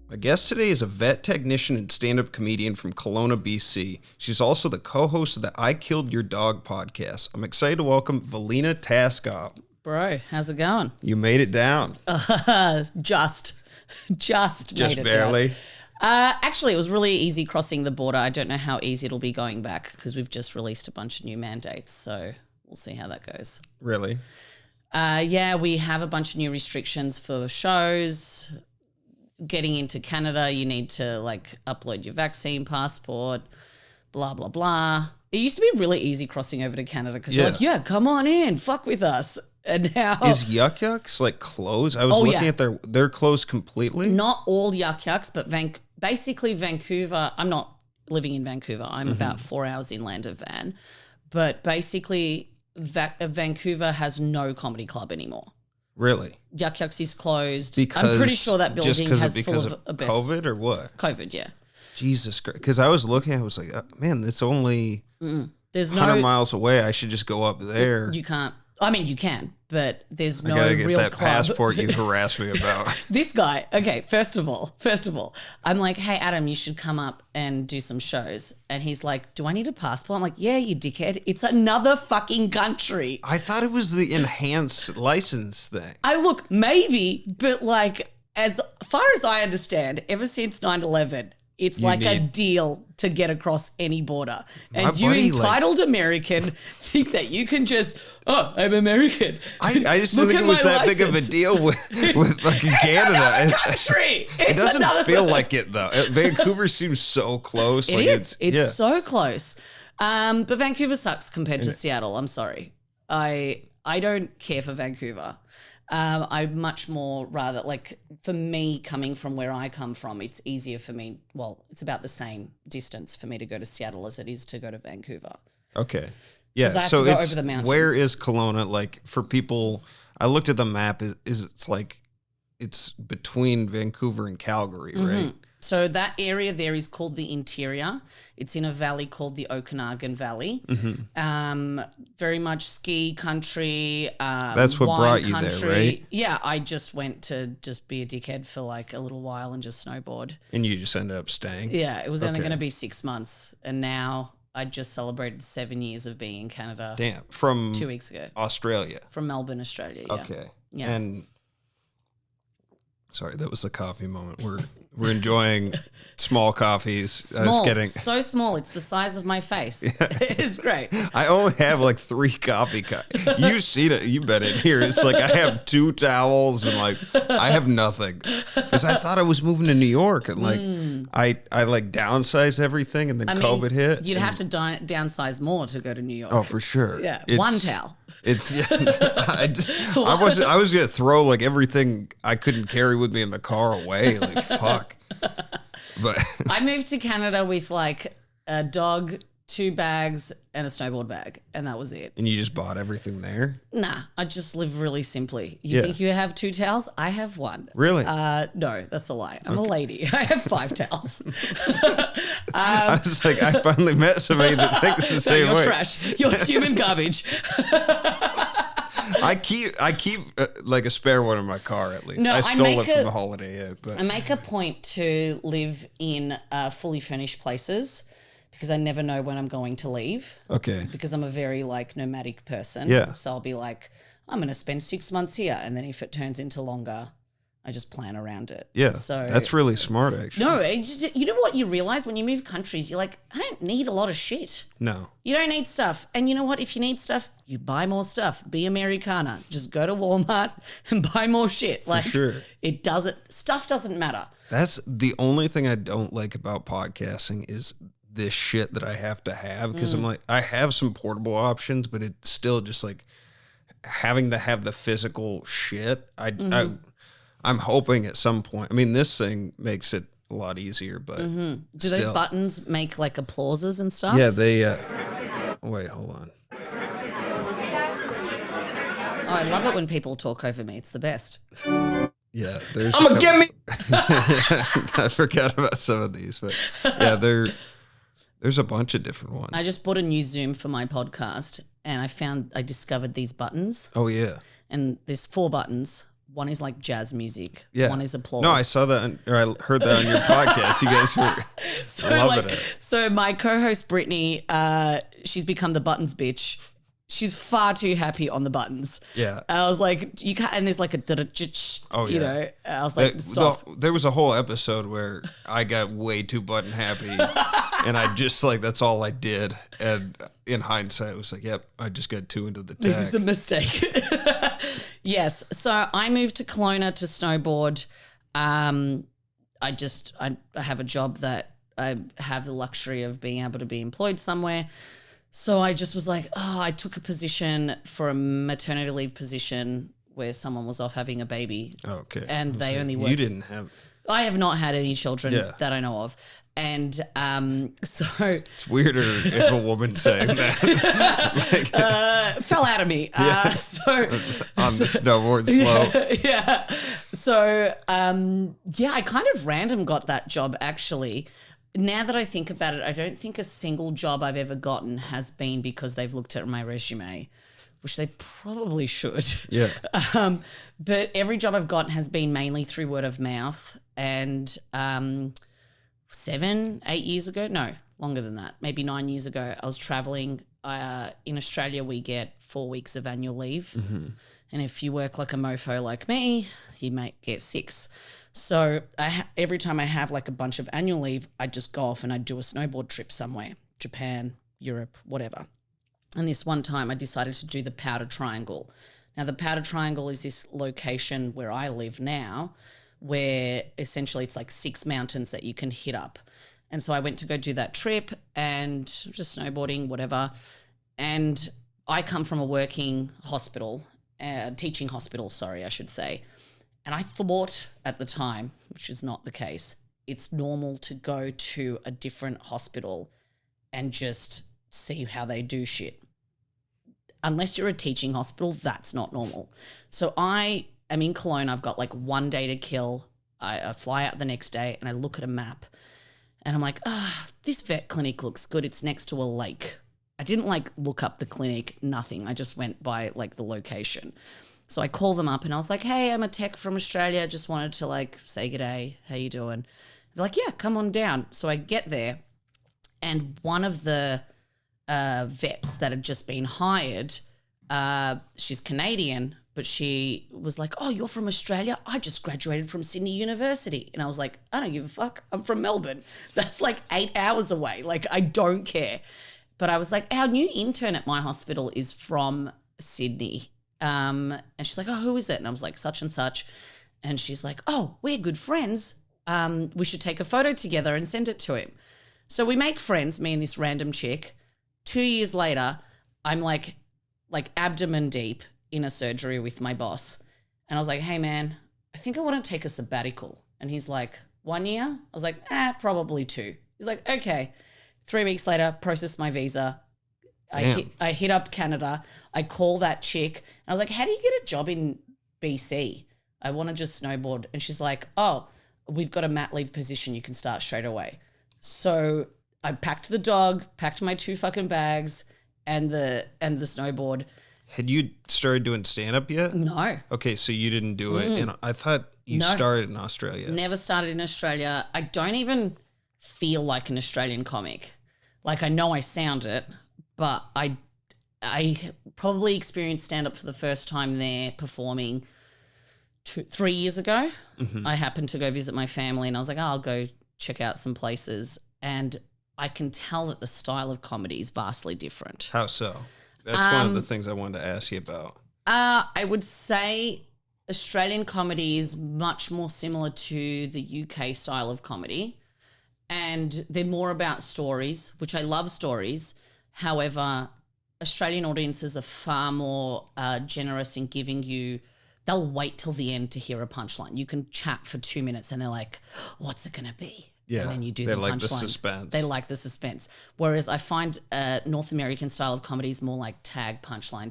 My guest today is a vet technician and stand-up comedian from Kelowna, BC. She's also the co-host of the I Killed Your Dog podcast. I'm excited to welcome Velina Taskov. Bro, how's it going? You made it down. Just made it barely. down. Actually, it was really easy crossing the border. I don't know how easy it'll be going back because we've just released a bunch of new mandates. So we'll see how that goes. Really? Yeah, we have a bunch of new restrictions for shows. Getting into Canada, you need to upload your vaccine passport, blah, blah, blah. It used to be really easy crossing over to Canada because yeah, come on in, fuck with us. And now is Yuck Yucks closed? I was looking at they're closed completely. Not all Yuck Yucks, but basically Vancouver. I'm not living in Vancouver. I'm about 4 hours inland of Van, but basically Vancouver has no comedy club anymore. Really? Yuck Yucks is closed. I'm pretty sure that building has full of abyss. COVID or what? COVID, yeah. Jesus Christ. Because I was looking, I was like, man, it's only there's 100 miles away. I should just go up there. You can't. I mean, you can, but there's no real club. I gotta get that passport you harassed harassed me about. This guy, okay, first of all, I'm like, hey, Adam, you should come up and do some shows. And he's like, do I need a passport? I'm like, yeah, you dickhead. It's another fucking country. I thought it was the enhanced license thing. Look, maybe, but as far as I understand, ever since 9/11, it's a deal to get across any border. And you entitled American think that you can just, I'm American. I just didn't think it was that big of a deal with fucking Canada. It's country. It doesn't feel like it, though. Vancouver seems so close. It is. It's so close. But Vancouver sucks compared to Seattle. I'm sorry. I don't care for Vancouver. I'd much more rather, for me, coming from where I come from, it's easier for me. Well, it's about the same distance for me to go to Seattle as it is to go to Vancouver. Okay. Yeah. I have to go over the mountains. Where is Kelowna? For people, I looked at the map. It's between Vancouver and Calgary, right? So that area there is called the interior. It's in a valley called the Okanagan Valley. Very much ski country. That's what brought you there, right? Yeah, I just went to just be a dickhead for a little while and just snowboard. And you just ended up staying? Yeah, it was only going to be 6 months. And now I just celebrated 7 years of being in Canada. Damn, from 2 weeks ago. Australia? From Melbourne, Australia, yeah. Okay. Yeah. And sorry, that was the coffee moment. We're enjoying small coffees. So small. It's the size of my face. Yeah. It's great. I only have 3 coffee cups. You've seen it. You've been in here. It's I have 2 towels and I have nothing. Because I thought I was moving to New York and I downsized everything and then COVID hit. You'd have to downsize more to go to New York. Oh, for sure. Yeah. 1 towel. I was gonna throw everything I couldn't carry with me in the car away. Fuck. But I moved to Canada with a dog, 2 bags, and a snowboard bag, and that was it. And you just bought everything there? Nah, I just live really simply. You think you have 2 towels? I have 1. Really? No, that's a lie. I'm a lady. I have 5 towels. I was I finally met somebody that thinks the same way. You're trash. You're human garbage. I keep a spare one in my car at least. No, I stole it from a Holiday Inn. But I make a point to live in fully furnished places because I never know when I'm going to leave. Okay. Because I'm a very nomadic person. Yeah. So I'll be I'm going to spend 6 months here, and then if it turns into longer, I just plan around it. Yeah. So that's really smart, actually. No, you know what you realize when you move countries? You're I don't need a lot of shit. No. You don't need stuff. And you know what? If you need stuff, you buy more stuff. Be Americana. Just go to Walmart and buy more shit. For sure. Stuff doesn't matter. That's the only thing I don't like about podcasting is this shit that I have to have. Because I have some portable options, but it's still just having to have the physical shit. I'm hoping at some point. I mean, this thing makes it a lot easier, but do those buttons make applauses and stuff? Yeah, they. Wait, hold on. Oh, I love it when people talk over me. It's the best. Yeah, there's. I'm gonna get me. I forgot about some of these, but yeah, there's a bunch of different ones. I just bought a new Zoom for my podcast, and I discovered these buttons. Oh yeah. And there's 4 buttons. One is like jazz music. Yeah. One is applause. No, I saw that, or I heard that on your podcast. You guys were loving it. So my co-host Brittany, she's become the buttons bitch. She's far too happy on the buttons. Yeah. I was like, you can't, and there's like a, you know, I was like, stop. There was a whole episode where I got way too button happy and I just like, that's all I did. And in hindsight, it was like, yep, I just got too into the tag. This is a mistake. Yes. So I moved to Kelowna to snowboard. I have a job that I have the luxury of being able to be employed somewhere. So I just was like, I took a position for a maternity leave position where someone was off having a baby. Oh, okay. And they only work. You didn't have. I have not had any children that I know of. And so. It's weirder if a woman's saying that. Fell out of me. So on the snowboard slope. Yeah. So, I kind of random got that job actually. Now that I think about it, I don't think a single job I've ever gotten has been because they've looked at my resume, which they probably should. Yeah. But every job I've gotten has been mainly through word of mouth. And 7, 8 years ago, no, longer than that, maybe 9 years ago, I was traveling. In Australia, we get 4 weeks of annual leave. Mm-hmm. And if you work like a mofo like me, you might get 6. So every time I have like a bunch of annual leave, I just go off and I do a snowboard trip somewhere, Japan, Europe, whatever. And this one time I decided to do the Powder Triangle. Now the Powder Triangle is this location where I live now, where essentially it's like 6 mountains that you can hit up. And so I went to go do that trip and just snowboarding, whatever. And I come from a working hospital, teaching hospital, sorry, I should say. And I thought at the time, which is not the case, it's normal to go to a different hospital and just see how they do shit. Unless you're a teaching hospital, that's not normal. So I am in Kelowna. I've got like 1 day to kill. I fly out the next day and I look at a map and I'm like, this vet clinic looks good. It's next to a lake. I didn't like look up the clinic, nothing. I just went by like the location. So I called them up and I was like, hey, I'm a tech from Australia. Just wanted to like say g'day. How you doing? They're like, yeah, come on down. So I get there and one of the vets that had just been hired, she's Canadian, but she was like, oh, you're from Australia? I just graduated from Sydney University. And I was like, I don't give a fuck. I'm from Melbourne. That's like 8 hours away. Like, I don't care. But I was like, our new intern at my hospital is from Sydney. And she's like, oh, who is it? And I was like, such and such. And she's like, oh, we're good friends. We should take a photo together and send it to him. So we make friends, me and this random chick. 2 years later, I'm like abdomen deep in a surgery with my boss. And I was like, hey man, I think I want to take a sabbatical. And he's like, 1 year? I was like, probably 2. He's like, okay. 3 weeks later, process my visa. I hit up Canada. I call that chick. And I was like, how do you get a job in BC? I want to just snowboard. And she's like, oh, we've got a mat leave position. You can start straight away. So I packed the dog, packed my 2 fucking bags and the snowboard. Had you started doing stand-up yet? No. Okay, so you didn't do it. And I thought you started in Australia. Never started in Australia. I don't even feel like an Australian comic. Like, I know I sound it, but I probably experienced stand-up for the first time there performing 3 years ago. Mm-hmm. I happened to go visit my family and I was like, I'll go check out some places. And I can tell that the style of comedy is vastly different. How so? That's one of the things I wanted to ask you about. I would say Australian comedy is much more similar to the UK style of comedy. And they're more about stories, which I love stories. However, Australian audiences are far more generous in giving you, they'll wait till the end to hear a punchline. You can chat for 2 minutes and they're like, what's it going to be? Yeah, and then you do they the like punchline. the suspense. They like the suspense. Whereas I find North American style of comedy is more like tag, punchline.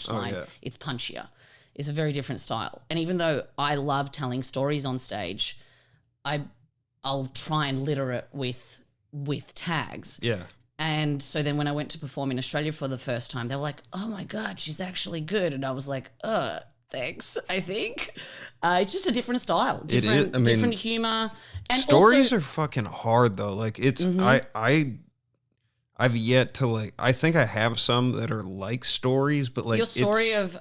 Oh, yeah. It's punchier. It's a very different style. And even though I love telling stories on stage, I'll try and litter it with tags. Yeah. And so then when I went to perform in Australia for the first time, they were like, oh my God, she's actually good. And I was like, thanks, I think. It's just a different style, different, different humor. And stories are fucking hard though. Like it's, I've yet to like, I think I have some that are like stories, but like your story of,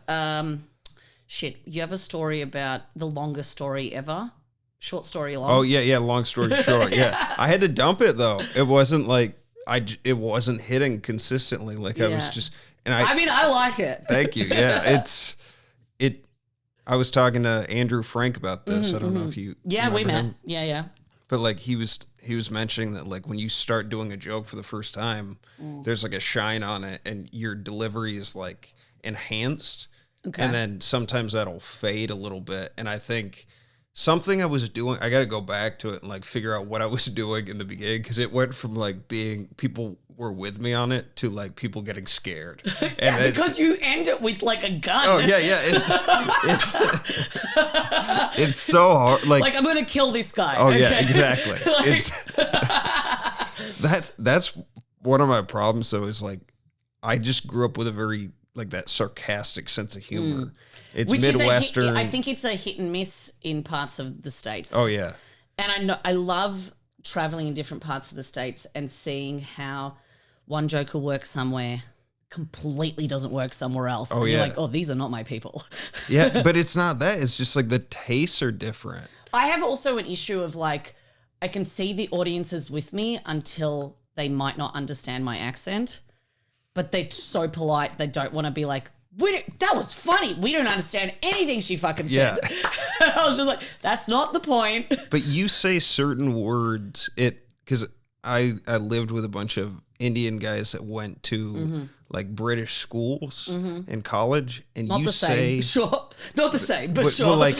you have a story about the longest story ever. Short story long. Oh yeah. Long story short. Yeah. I had to dump it though. It wasn't like, it wasn't hitting consistently. Like I was just, and I mean, I like it. Thank you. Yeah. I was talking to Andrew Frank about this. I don't know if you we met. him. Yeah. But like he was mentioning that like when you start doing a joke for the first time, there's like a shine on it and your delivery is like enhanced. Okay. And then sometimes that'll fade a little bit. And I think something I was doing, I got to go back to it and like figure out what I was doing in the beginning, because it went from like being people were with me on it to like people getting scared. And because you end it with like a gun. Oh yeah. It's so hard. Like I'm gonna kill this guy. Oh yeah, exactly. That's one of my problems though, is like I just grew up with a very like that sarcastic sense of humor. It's which Midwestern. I think it's a hit and miss in parts of the States. Oh yeah. And I love traveling in different parts of the States and seeing how one joke will work somewhere, completely doesn't work somewhere else. Oh, and you're like, oh, these are not my people. Yeah, but it's not that. It's just like the tastes are different. I have also an issue of like, I can see the audiences with me until they might not understand my accent, but they're so polite. They don't want to be like, that was funny. We don't understand anything she fucking said. Yeah. I was just like, that's not the point. But you say certain words, because I lived with a bunch of Indian guys that went to like British schools in college, and not you the say same. Sure, not the same, but sure. But like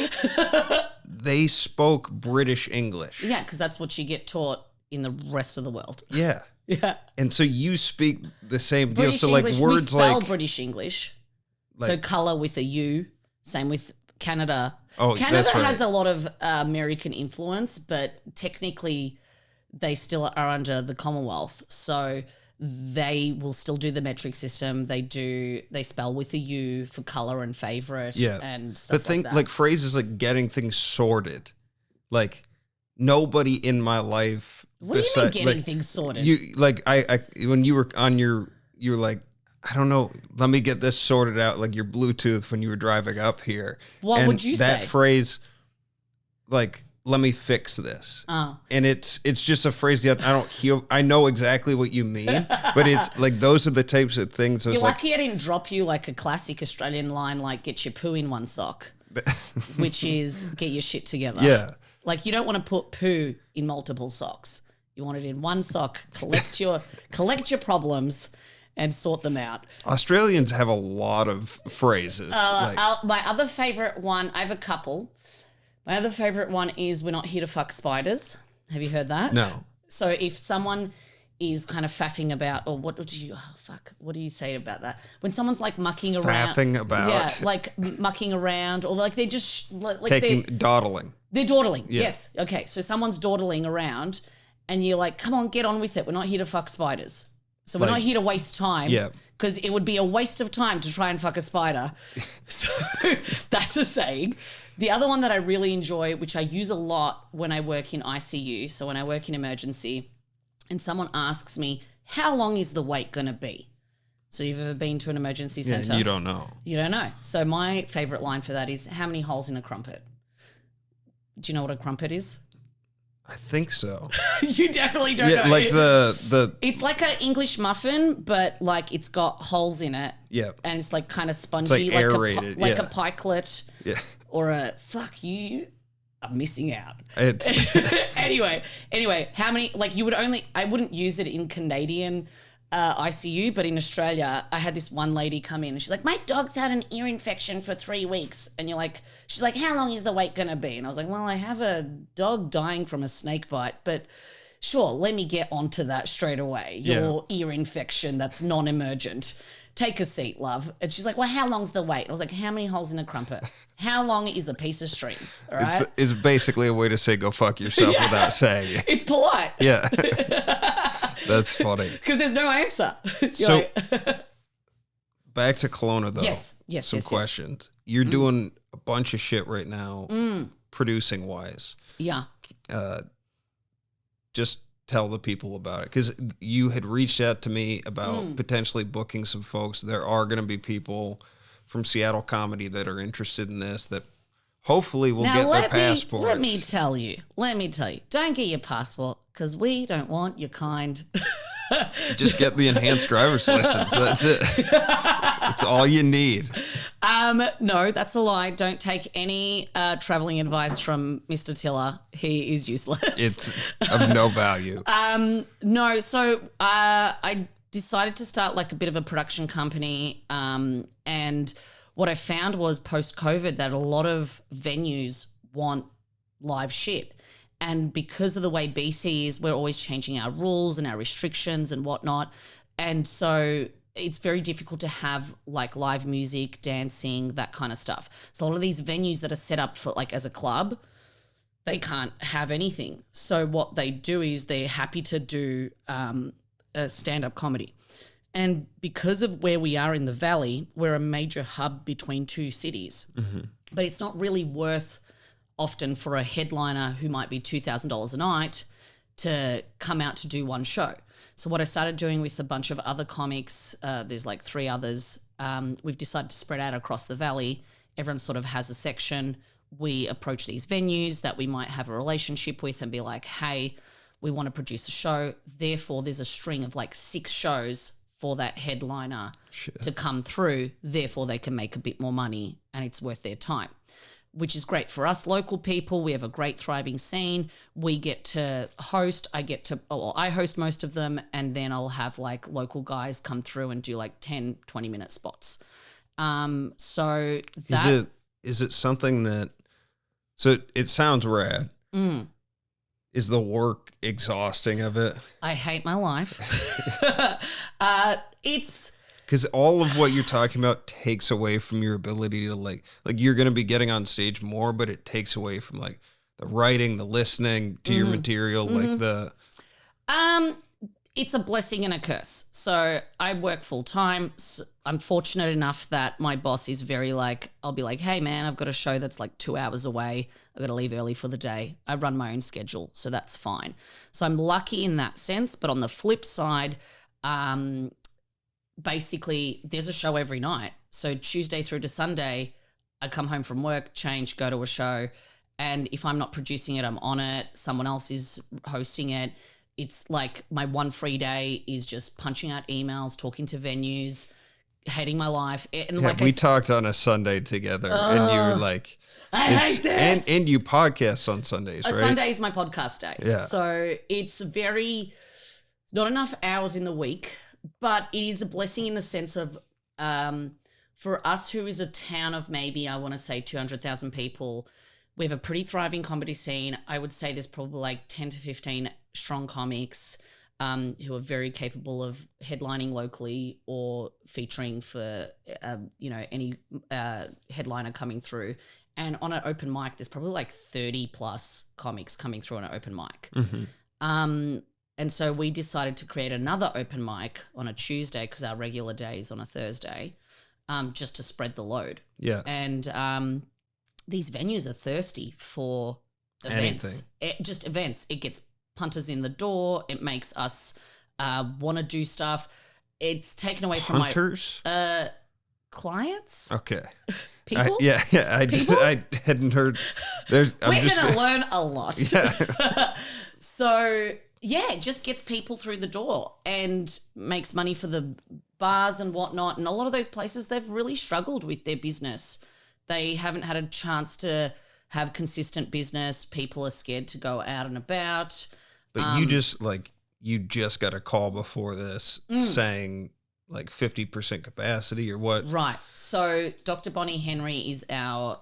they spoke British English. Yeah, because that's what you get taught in the rest of the world. Yeah, yeah. And so you speak the same deal. British So like English, words we spell like British English. Like, so color with a U. Same with Canada. Oh, Canada that's right. has a lot of American influence, but technically they still are under the Commonwealth. So they will still do the metric system. They spell with a U for color and favorite and stuff but think like that. Like phrases like getting things sorted. Like nobody in my life. What do you mean getting things sorted? You like I when you were on you were like, I don't know, let me get this sorted out, like your Bluetooth when you were driving up here. What would you say? That phrase, like, let me fix this. Oh. And it's just a phrase that I don't hear. I know exactly what you mean, but it's like those are the types of things. You're lucky I didn't drop you like a classic Australian line like get your poo in one sock, which is get your shit together. Yeah. Like you don't want to put poo in multiple socks. You want it in one sock, collect your problems and sort them out. Australians have a lot of phrases. My other favorite one, I have a couple. My other favorite one is we're not here to fuck spiders. Have you heard that? No. So if someone is kind of faffing about, or what do you say about that? When someone's like mucking around. Faffing about. Yeah, like mucking around or like they just like dawdling. They're dawdling, yes. Okay, so someone's dawdling around and you're like, come on, get on with it. We're not here to fuck spiders. So we're not here to waste time. Yeah. Because it would be a waste of time to try and fuck a spider. So that's a saying. The other one that I really enjoy, which I use a lot when I work in ICU, so when I work in emergency, and someone asks me, how long is the wait going to be? So you've ever been to an emergency centre? Yeah, you don't know. You don't know. So my favourite line for that is, how many holes in a crumpet? Do you know what a crumpet is? I think so. You definitely don't know. Yeah, like the... It's like an English muffin, but like it's got holes in it. Yeah. And it's like kind of spongy. It's like aerated. Like a pikelet. Yeah. Or a, fuck you, I'm missing out. It's Anyway, how many, like I wouldn't use it in Canadian ICU, but in Australia, I had this one lady come in and she's like, my dog's had an ear infection for 3 weeks. And she's like, how long is the wait going to be? And I was like, well, I have a dog dying from a snake bite, but sure, let me get onto that straight away. Your ear infection that's non-emergent. Take a seat, love. And she's like, well, how long's the wait? And I was like, how many holes in a crumpet? How long is a piece of string? All right? It's basically a way to say go fuck yourself without saying it. It's polite. Yeah. That's funny. Because there's no answer. So back to Kelowna though. Yes. Some questions. You're doing a bunch of shit right now, producing wise. Yeah. Just tell the people about it, because you had reached out to me about potentially booking some folks. There are going to be people from Seattle comedy that are interested in this that hopefully will get their passports. Let me tell you, don't get your passport because we don't want your kind. Just get the enhanced driver's license. That's it. That's all you need. No, that's a lie. Don't take any traveling advice from Mr. Tiller. He is useless. It's of no value. No, so I decided to start like a bit of a production company, and what I found was post-COVID that a lot of venues want live shit. And because of the way BC is, we're always changing our rules and our restrictions and whatnot. And so it's very difficult to have like live music, dancing, that kind of stuff. So a lot of these venues that are set up for like as a club, they can't have anything. So what they do is they're happy to do a stand-up comedy. And because of where we are in the valley, we're a major hub between two cities. Mm-hmm. But it's not really worth often for a headliner who might be $2,000 a night to come out to do one show. So what I started doing with a bunch of other comics, there's like 3 others, we've decided to spread out across the valley. Everyone sort of has a section. We approach these venues that we might have a relationship with and be like, hey, we want to produce a show. Therefore, there's a string of like 6 shows for that headliner to come through. Therefore, they can make a bit more money and it's worth their time, which is great for us local people. We have a great thriving scene. We get to host. I host most of them, and then I'll have like local guys come through and do like 10, 20-minute spots. So that is it something that, so it sounds rad. Is the work exhausting of it? I hate my life. It's because all of what you're talking about takes away from your ability to like you're going to be getting on stage more, but it takes away from like the writing, the listening to your material, like the. It's a blessing and a curse. So I work full time. So I'm fortunate enough that my boss is very like, I'll be like, hey man, I've got a show that's like 2 hours away. I've got to leave early for the day. I run my own schedule, so that's fine. So I'm lucky in that sense. But on the flip side, basically there's a show every night. So Tuesday through to Sunday, I come home from work, change, go to a show. And if I'm not producing it, I'm on it. Someone else is hosting it. It's like my one free day is just punching out emails, talking to venues, hating my life. And yeah, we talked on a Sunday together and you were like, I hate this. And you podcast on Sundays, right? Sunday is my podcast day. Yeah. So it's not enough hours in the week, but it is a blessing in the sense of for us who is a town of maybe, I want to say 200,000 people, we have a pretty thriving comedy scene. I would say there's probably like 10 to 15 strong comics who are very capable of headlining locally or featuring for, any headliner coming through. And on an open mic, there's probably like 30 plus comics coming through on an open mic. Mm-hmm. And so we decided to create another open mic on a Tuesday because our regular day is on a Thursday, just to spread the load. Yeah. And these venues are thirsty for events. Just events. It gets punters in the door. It makes us want to do stuff. It's taken away from my clients. Okay. People? I hadn't heard. We're going to learn a lot. Yeah. So, yeah, it just gets people through the door and makes money for the bars and whatnot. And a lot of those places, they've really struggled with their business. They haven't had a chance to have consistent business. People are scared to go out and about. But you just got a call before this saying like 50% capacity or what? Right. So Dr. Bonnie Henry is I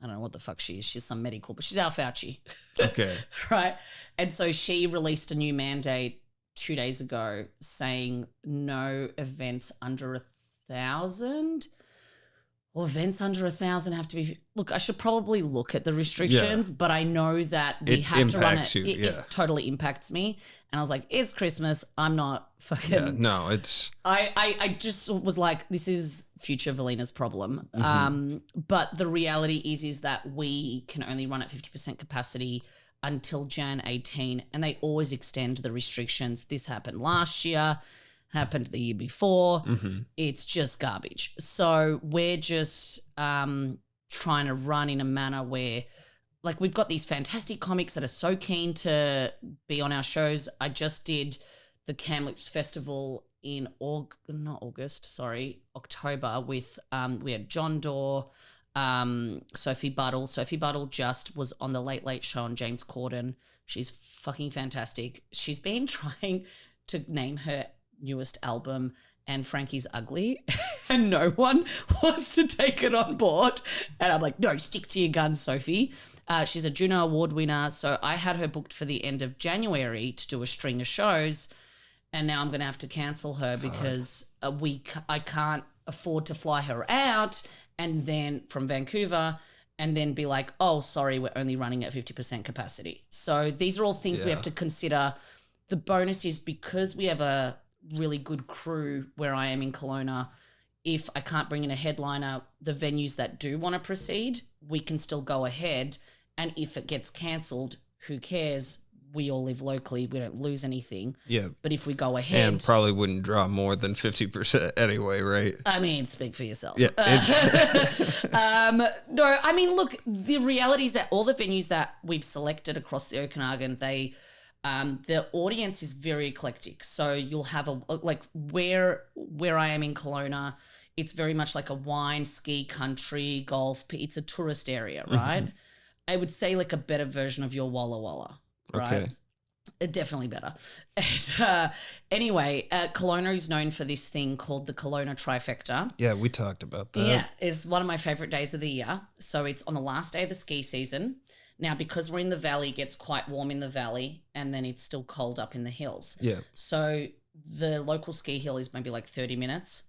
don't know what the fuck she is. She's some medical, but she's our Fauci. Okay. Right. And so she released a new mandate 2 days ago saying no events under 1,000. Well, events under 1,000 have to be. Look, I should probably look at the restrictions, but I know that we have to run it. It totally impacts me. And I was like, it's Christmas. I'm not fucking. Yeah, no, it's. I just was like, this is future Velina's problem. But the reality is that we can only run at 50% capacity until Jan 18, and they always extend the restrictions. This happened last year. Happened the year before. It's just garbage. So we're just trying to run in a manner where, like, we've got these fantastic comics that are so keen to be on our shows. I just did the Kamloops Festival in October with, we had John Doerr, Sophie Buttle. Sophie Buttle just was on the Late Late Show on James Corden. She's fucking fantastic. She's been trying to name her newest album and Frankie's Ugly, and no one wants to take it on board. And I'm like, no, stick to your guns, Sophie. She's a Juno Award winner, so I had her booked for the end of January to do a string of shows, and now I'm going to have to cancel her because I can't afford to fly her out and then from Vancouver and then be like, oh, sorry, we're only running at 50% capacity. So these are all things we have to consider. The bonus is because we have a really good crew where I am in Kelowna, if I can't bring in a headliner, the venues that do want to proceed, we can still go ahead. And if it gets cancelled, who cares? We all live locally. We don't lose anything. Yeah. But if we go ahead. And probably wouldn't draw more than 50% anyway, right? I mean, speak for yourself. Yeah. No, I mean, look, the reality is that all the venues that we've selected across the Okanagan, the audience is very eclectic. So you'll have where I am in Kelowna, it's very much like a wine, ski, country, golf. It's a tourist area, right? I would say like a better version of your Walla Walla, right? Okay. Definitely better. And, anyway, Kelowna is known for this thing called the Kelowna trifecta. Yeah, we talked about that. Yeah, it's one of my favorite days of the year. So it's on the last day of the ski season. Now, because we're in the valley, it gets quite warm in the valley and then it's still cold up in the hills. Yeah. So the local ski hill is maybe like 30 minutes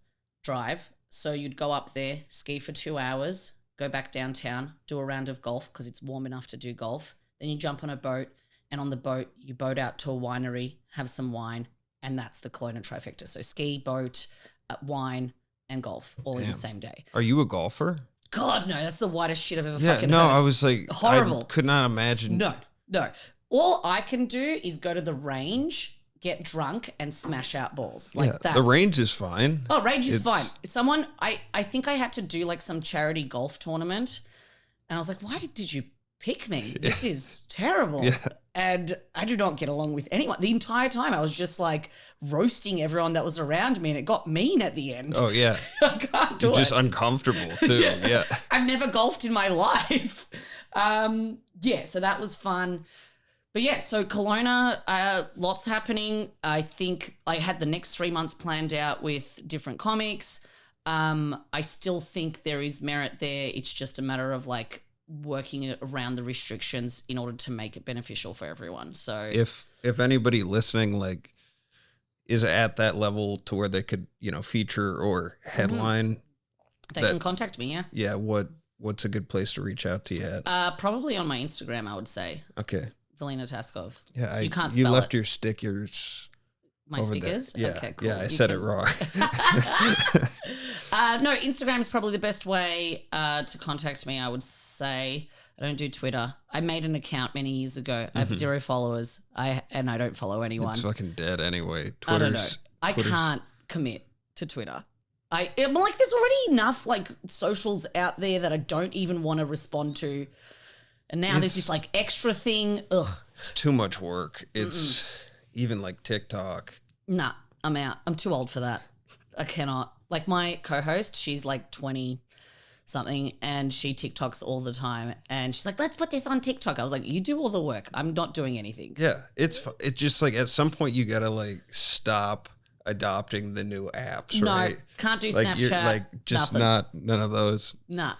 drive. So you'd go up there, ski for 2 hours, go back downtown, do a round of golf because it's warm enough to do golf. Then you jump on a boat, and on the boat, you boat out to a winery, have some wine, and that's the Kelowna trifecta. So ski, boat, wine, and golf all in the same day. Are you a golfer? God, no, that's the whitest shit I've ever fucking heard. I was like, horrible. I could not imagine. No. All I can do is go to the range, get drunk, and smash out balls. Like that. The range is fine. Oh, range is fine. Someone, I think I had to do like some charity golf tournament, and I was like, why did you pick me? This is terrible. Yeah. And I do not get along with anyone. The entire time I was just like roasting everyone that was around me, and it got mean at the end. Oh, yeah. I can't do You're it. just uncomfortable too. Yeah. I've never golfed in my life. So that was fun. But yeah, so Kelowna, lots happening. I think I had the next 3 months planned out with different comics. I still think there is merit there. It's just a matter of like working around the restrictions in order to make it beneficial for everyone. So if anybody listening like is at that level to where they could, feature or headline, they can contact me. Yeah. Yeah. What's a good place to reach out to you at? Probably on my Instagram, I would say. Okay. Velina Taskov. Yeah. You can't spell You left it. your stickers. My stickers? Yeah. Okay, cool. Yeah, I said it wrong. No, Instagram is probably the best way to contact me, I would say. I don't do Twitter. I made an account many years ago. I have 0 followers. I don't follow anyone. It's fucking dead anyway. I don't know. I can't commit to Twitter. I'm like, there's already enough like socials out there that I don't even want to respond to. And now there's this like extra thing. Ugh. It's too much work. It's even like TikTok. Nah, I'm out. I'm too old for that. I cannot. Like my co-host, she's like 20 something and she TikToks all the time. And she's like, let's put this on TikTok. I was like, you do all the work. I'm not doing anything. Yeah. It's just like at some point you got to like stop adopting the new apps, right? No, can't do like Snapchat. Like just nothing. none of those. Nah.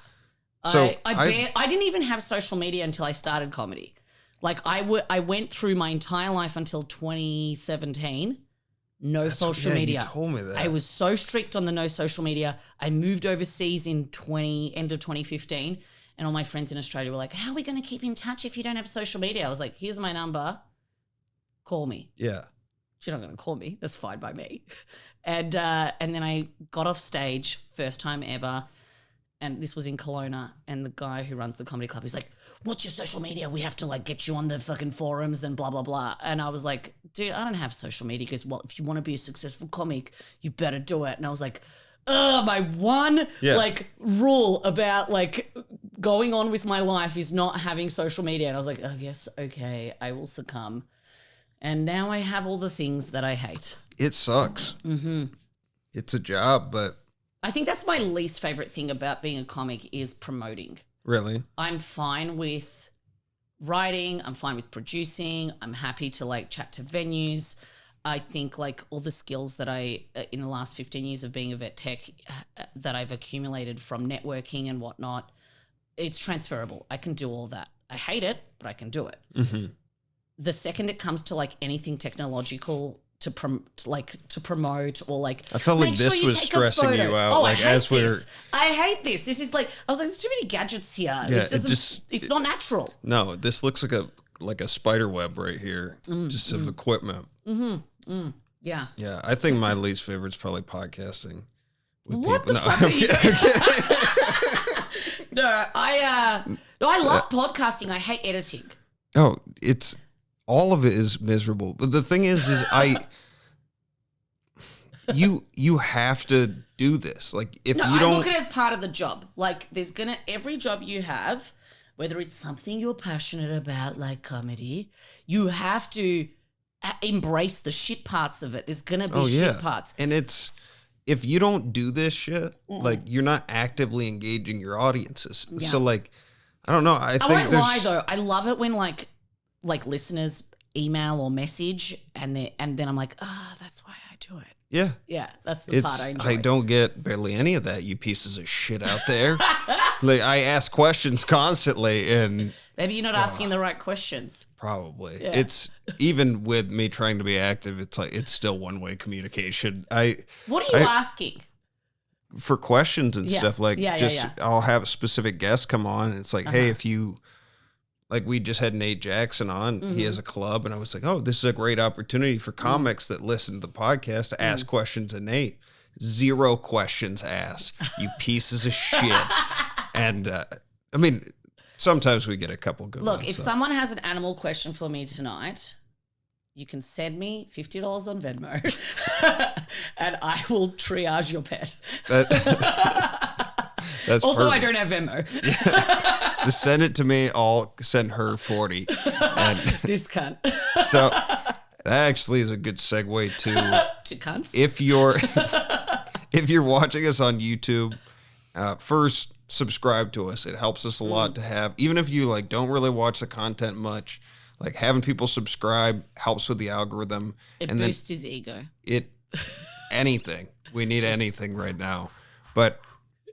So I didn't even have social media until I started comedy. Like I went through my entire life until 2017, No social media. You told me that. I was so strict on the no social media. I moved overseas in end of 2015, and all my friends in Australia were like, how are we going to keep in touch if you don't have social media? I was like, here's my number. Call me. Yeah. She's not going to call me. That's fine by me. And then I got off stage, first time ever, and this was in Kelowna, and the guy who runs the comedy club, he's like, what's your social media? We have to like get you on the fucking forums and blah, blah, blah. And I was like, dude, I don't have social media. He goes, well, if you want to be a successful comic, you better do it. And I was like, my one like rule about like going on with my life is not having social media. And I was like, oh yes, okay, I will succumb. And now I have all the things that I hate. It sucks. Mm-hmm. It's a job, but I think that's my least favorite thing about being a comic is promoting. Really? I'm fine with writing. I'm fine with producing. I'm happy to like chat to venues. I think like all the skills that I, in the last 15 years of being a vet tech, that I've accumulated from networking and whatnot, it's transferable. I can do all that. I hate it, but I can do it. Mm-hmm. The second it comes to like anything technological to promote or like I felt like this was stressing you out. Oh, like as we're I hate this. This is like I was like, there's too many gadgets here. Yeah, it's not natural. No, this looks like a spider web right here. Just of equipment. Yeah. Yeah. I think my least favorite is probably podcasting with What people. the fuck are you doing? No, I love podcasting. I hate editing. Oh, it's all of it is miserable. But the thing is you have to do this. Like if you don't, I look at it as part of the job. Like there's every job you have, whether it's something you're passionate about, like comedy, you have to embrace the shit parts of it. There's gonna be shit parts, and it's if you don't do this shit, like you're not actively engaging your audiences. Yeah. So like, I don't know. I won't lie though. I love it when like listeners email or message and then I'm like, that's why I do it. Yeah. Yeah, that's the part I enjoy. I don't get barely any of that, you pieces of shit out there. Like I ask questions constantly and maybe you're not asking the right questions. Probably. Yeah. It's even with me trying to be active, it's like it's still one-way communication. What are you asking? For questions and stuff like I'll have a specific guest come on and it's like, hey, if you like we just had Nate Jackson on. Mm-hmm. He has a club, and I was like, "Oh, this is a great opportunity for comics that listen to the podcast to ask questions of Nate." 0 questions asked, you pieces of shit. And I mean, sometimes we get a couple good ones. Look, if someone has an animal question for me tonight, you can send me $50 on Venmo, and I will triage your pet. That's also, perfect. I don't have Venmo. Just send it to me. I'll send her 40. And this cunt. So that actually is a good segue to cunts. If you're watching us on YouTube, first subscribe to us. It helps us a lot to have. Even if you like don't really watch the content much, like having people subscribe helps with the algorithm. It boosts his ego. Anything. We need anything right now. But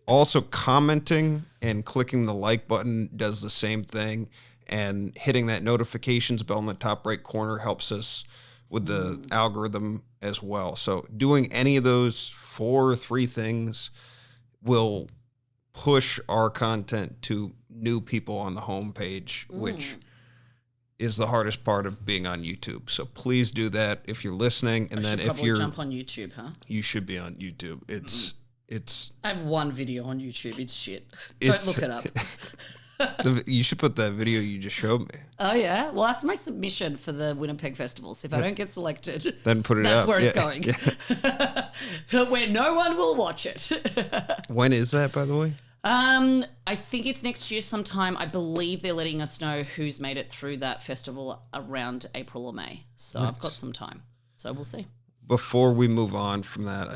also commenting and clicking the like button does the same thing, and hitting that notifications bell in the top right corner helps us with the algorithm as well. So doing any of those 4 or 3 things will push our content to new people on the homepage, which is the hardest part of being on YouTube. So please do that if you're listening. And then if you're jump on YouTube, huh? You should be on YouTube. It's I have one video on YouTube. It's shit. Don't look it up. You should put that video you just showed me. Oh yeah, well that's my submission for the Winnipeg Festival. So if I don't get selected, then put it that's up. Where it's going. Yeah. Where no one will watch it. When is that, by the way? I think it's next year sometime. I believe they're letting us know who's made it through that festival around April or May. So I've got some time. So we'll see. Before we move on from that,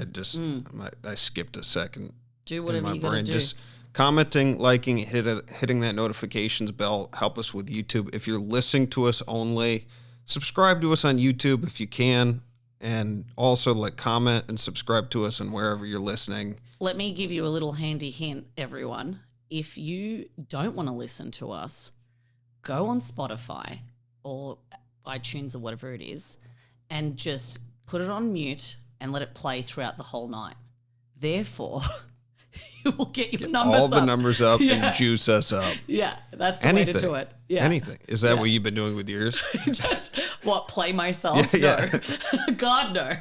I skipped a second. Do whatever you gotta do. Just commenting, liking, hitting that notifications bell help us with YouTube. If you're listening to us only, subscribe to us on YouTube if you can, and also comment and subscribe to us on wherever you're listening. Let me give you a little handy hint, everyone. If you don't want to listen to us, go on Spotify or iTunes or whatever it is, and just put it on mute, and let it play throughout the whole night. Therefore, you will get your numbers all up. the numbers up and juice us up. Yeah, that's the way to do it. Yeah. Anything. Is that what you've been doing with yours? Just what, play myself? Yeah. No. God, no.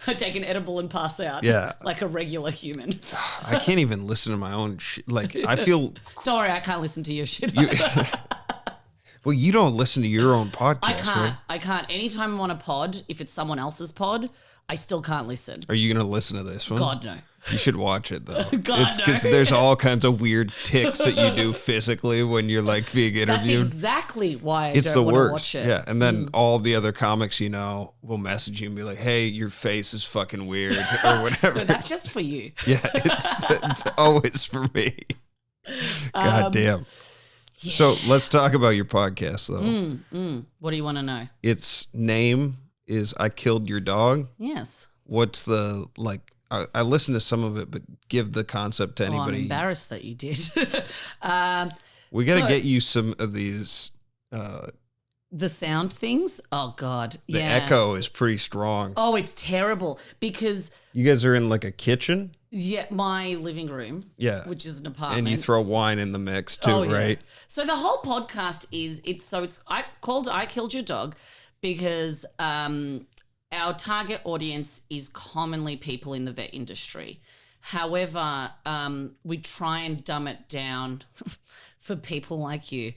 I take an edible and pass out. Yeah. Like a regular human. I can't even listen to my own shit. Like, I feel... Don't worry, I can't listen to your shit. Well, you don't listen to your own podcast, I can't. right? I can't. Anytime I'm on a pod, if it's someone else's pod, I still can't listen. Are you going to listen to this one? God, no. You should watch it, though. God, because no. there's all kinds of weird ticks that you do physically when you're, like, being interviewed. That's exactly why I It's the don't want to worst. watch it. Yeah, and then all the other comics, will message you and be like, "Hey, your face is fucking weird," or whatever. No, that's just for you. Yeah, it's always for me. God damn. Yeah. So let's talk about your podcast, though. What do you want to know? Its name is "I Killed Your Dog." Yes. What's the I listened to some of it, but give the concept to Oh, I'm anybody. embarrassed that you did. We got to get you some of these. The sound things? Oh, God. The Yeah. echo is pretty strong. Oh, it's terrible because, You guys are in like a kitchen? my living room, Yeah. which is an apartment. And you throw wine in the mix too, yeah. right? So the whole podcast I called I Killed Your Dog because our target audience is commonly people in the vet industry. However, we try and dumb it down for people like you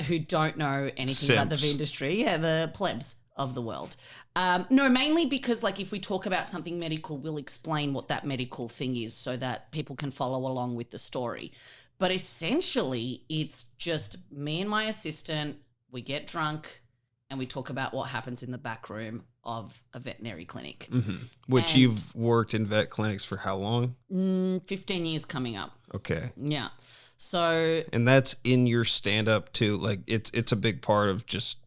who don't know anything about the vet industry. Yeah, the plebs of the world. No, mainly because if we talk about something medical, we'll explain what that medical thing is so that people can follow along with the story. But essentially, it's just me and my assistant, we get drunk and we talk about what happens in the back room of a veterinary clinic. Mm-hmm. Which you've worked in vet clinics for how long? 15 years coming up. Okay. Yeah. So... And that's in your stand-up too. Like, it's a big part of just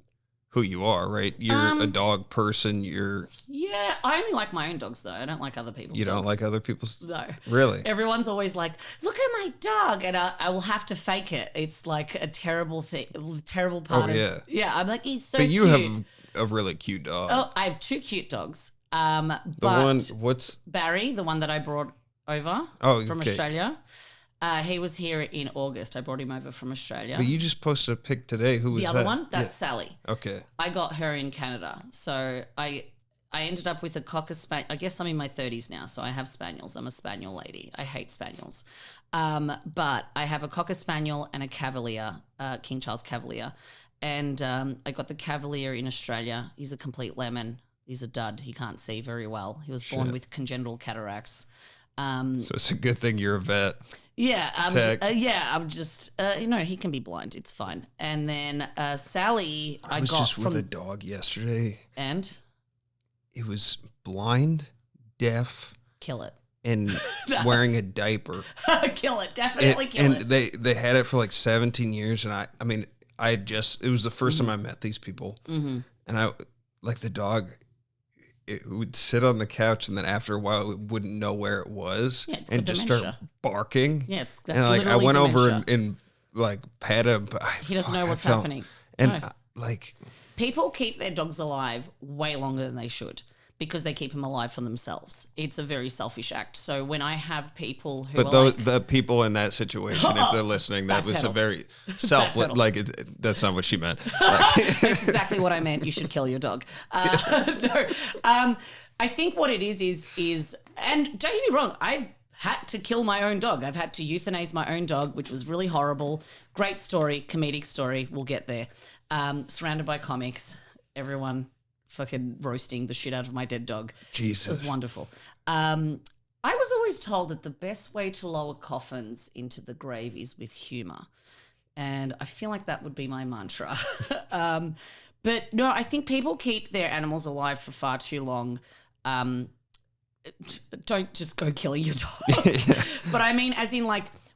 who you are, right? You're a dog person. Yeah, I only like my own dogs, though. I don't like other people's dogs. You don't like other people's? No. Really? Everyone's always like, look at my dog. And I will have to fake it. It's like a terrible thing, terrible part of... Yeah. Yeah, I'm like, he's so but cute. you have a really cute dog. Oh, I have two cute dogs. The one, what's... Barry, the one that I brought over from Australia. He was here in August. I brought him over from Australia. But you just posted a pic today. Who was the that? other one? That's Sally. Okay. I got her in Canada. So I ended up with a Cocker Spaniel. I guess I'm in my 30s now, so I have Spaniels. I'm a Spaniel lady. I hate Spaniels. But I have a Cocker Spaniel and a Cavalier, King Charles Cavalier. And I got the Cavalier in Australia. He's a complete lemon. He's a dud. He can't see very well. He was born with congenital cataracts. So it's a good thing you're a vet. Yeah, I'm just he can be blind. It's fine. And then Sally, I was got just from with a dog yesterday. And it was blind, deaf, kill it, and wearing a diaper. Kill it, definitely kill it. And they had it for like 17 years, and I mean, it was the first time I met these people, and I the dog. It would sit on the couch, and then after a while, it wouldn't know where it was, and just start barking. Yeah, that's and I went dementia. over and pet him, but he doesn't know what's happening. And people keep their dogs alive way longer than they should because they keep them alive for themselves. It's a very selfish act. So when I have people who, the people in that situation, if they're listening, that was a very that's not what she meant. That's exactly what I meant. You should kill your dog. No, I think what it is, and don't get me wrong, I've had to kill my own dog. I've had to euthanize my own dog, which was really horrible. Great story, comedic story. We'll get there. Surrounded by comics, everyone fucking roasting the shit out of my dead dog. Jesus. It was wonderful. I was always told that the best way to lower coffins into the grave is with humor. And I feel like that would be my mantra. But no, I think people keep their animals alive for far too long. Don't just go killing your dogs. But I mean, as in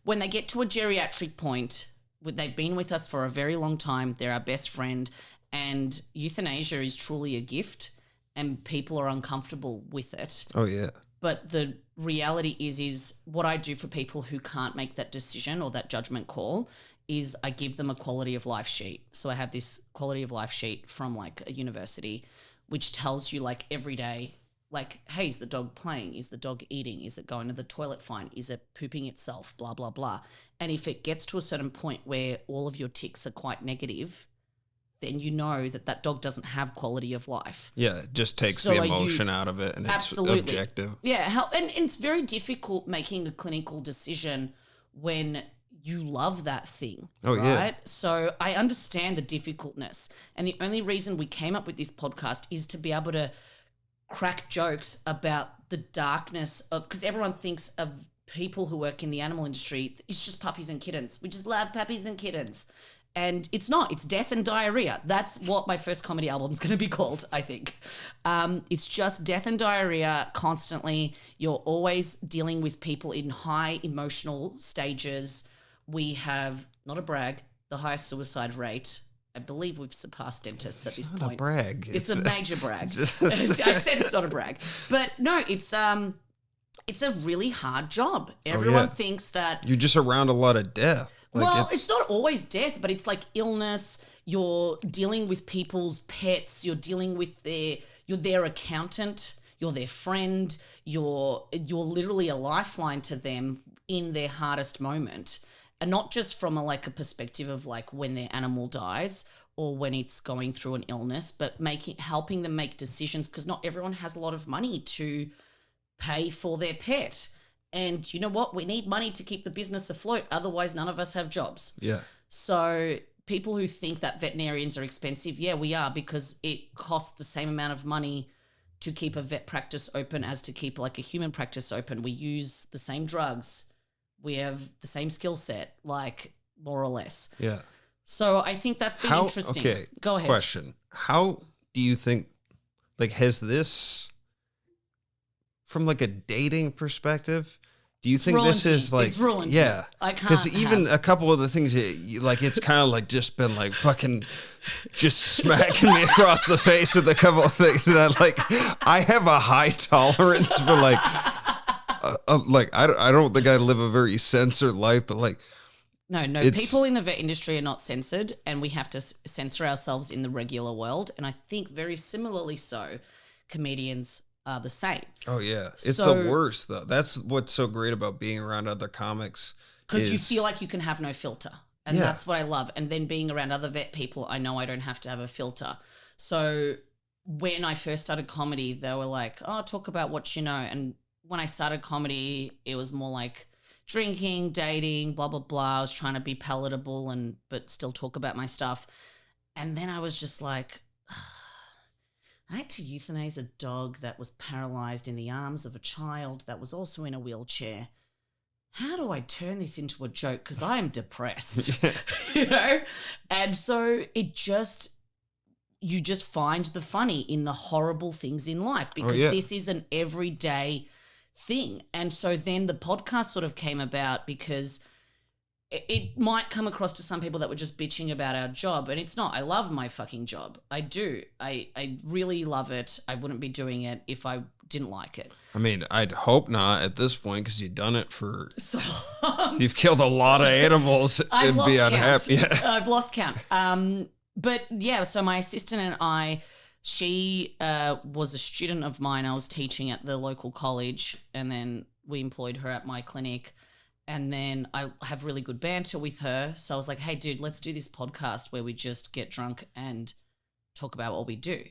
when they get to a geriatric point, they've been with us for a very long time. They're our best friend. And euthanasia is truly a gift, and people are uncomfortable with it. Oh, yeah. But the reality is what I do for people who can't make that decision or that judgment call is I give them a quality of life sheet. So I have this quality of life sheet from a university, which tells you every day Like, hey, is the dog playing? Is the dog eating? Is it going to the toilet fine? Is it pooping itself? Blah, blah, blah. And if it gets to a certain point where all of your ticks are quite negative, then you know that that dog doesn't have quality of life. Yeah, it just takes the emotion out of it and it's objective. Yeah, and it's very difficult making a clinical decision when you love that thing, right? Yeah. So I understand the difficultness. And the only reason we came up with this podcast is to be able to crack jokes about the darkness of, because everyone thinks of people who work in the animal industry, it's just puppies and kittens. We just love puppies and kittens. And it's not, it's death and diarrhea. That's what my first comedy album is going to be called, I think. It's just death and diarrhea constantly. You're always dealing with people in high emotional stages. We have, not a brag, the highest suicide rate. I believe we've surpassed dentists at this point. It's not a brag. It's a major brag. I said it's not a brag. But no, it's a really hard job. Everyone thinks that... You're just around a lot of death. Like it's not always death, but it's like illness. You're dealing with people's pets. You're dealing with you're their accountant. You're their friend. You're literally a lifeline to them in their hardest moment. And not just from a perspective of like when their animal dies or when it's going through an illness, but helping them make decisions, because not everyone has a lot of money to pay for their pet. And you know what? We need money to keep the business afloat. Otherwise, none of us have jobs. Yeah. So people who think that veterinarians are expensive, yeah, we are, because it costs the same amount of money to keep a vet practice open as to keep like a human practice open. We use the same drugs. We have the same skill set, like more or less. Yeah. So I think that's been interesting. Okay. Go ahead. Question. How do you think, has this, from like a dating perspective, do you think this is like... It's ruined. Yeah. I can't Because even a couple of the things, it's kind of like just been like fucking just smacking me across the face with a couple of things. And I have a high tolerance for I don't think I live a very censored life, but No, people in the vet industry are not censored, and we have to censor ourselves in the regular world. And I think very similarly so, comedians are the same. Oh, yeah. It's the worst, though. That's what's so great about being around other comics. Because you feel like you can have no filter. And that's what I love. And then being around other vet people, I know I don't have to have a filter. So when I first started comedy, they were like, oh, talk about what you know. And when I started comedy, it was more like drinking, dating, blah, blah, blah. I was trying to be palatable but still talk about my stuff. And then I was just like... I had to euthanize a dog that was paralyzed in the arms of a child that was also in a wheelchair. How do I turn this into a joke? Because I am depressed, And so you just find the funny in the horrible things in life, because this is an everyday thing. And so then the podcast sort of came about because it might come across to some people that were just bitching about our job, and it's not. I love my fucking job. I do. I really love it. I wouldn't be doing it if I didn't like it. I mean, I'd hope not at this point, because you've done it for... So, you've killed a lot of animals and be unhappy. I've lost count. But yeah, so my assistant and she was a student of mine. I was teaching at the local college, and then we employed her at my clinic. And then I have really good banter with her. So I was like, hey, dude, let's do this podcast where we just get drunk and talk about what we do.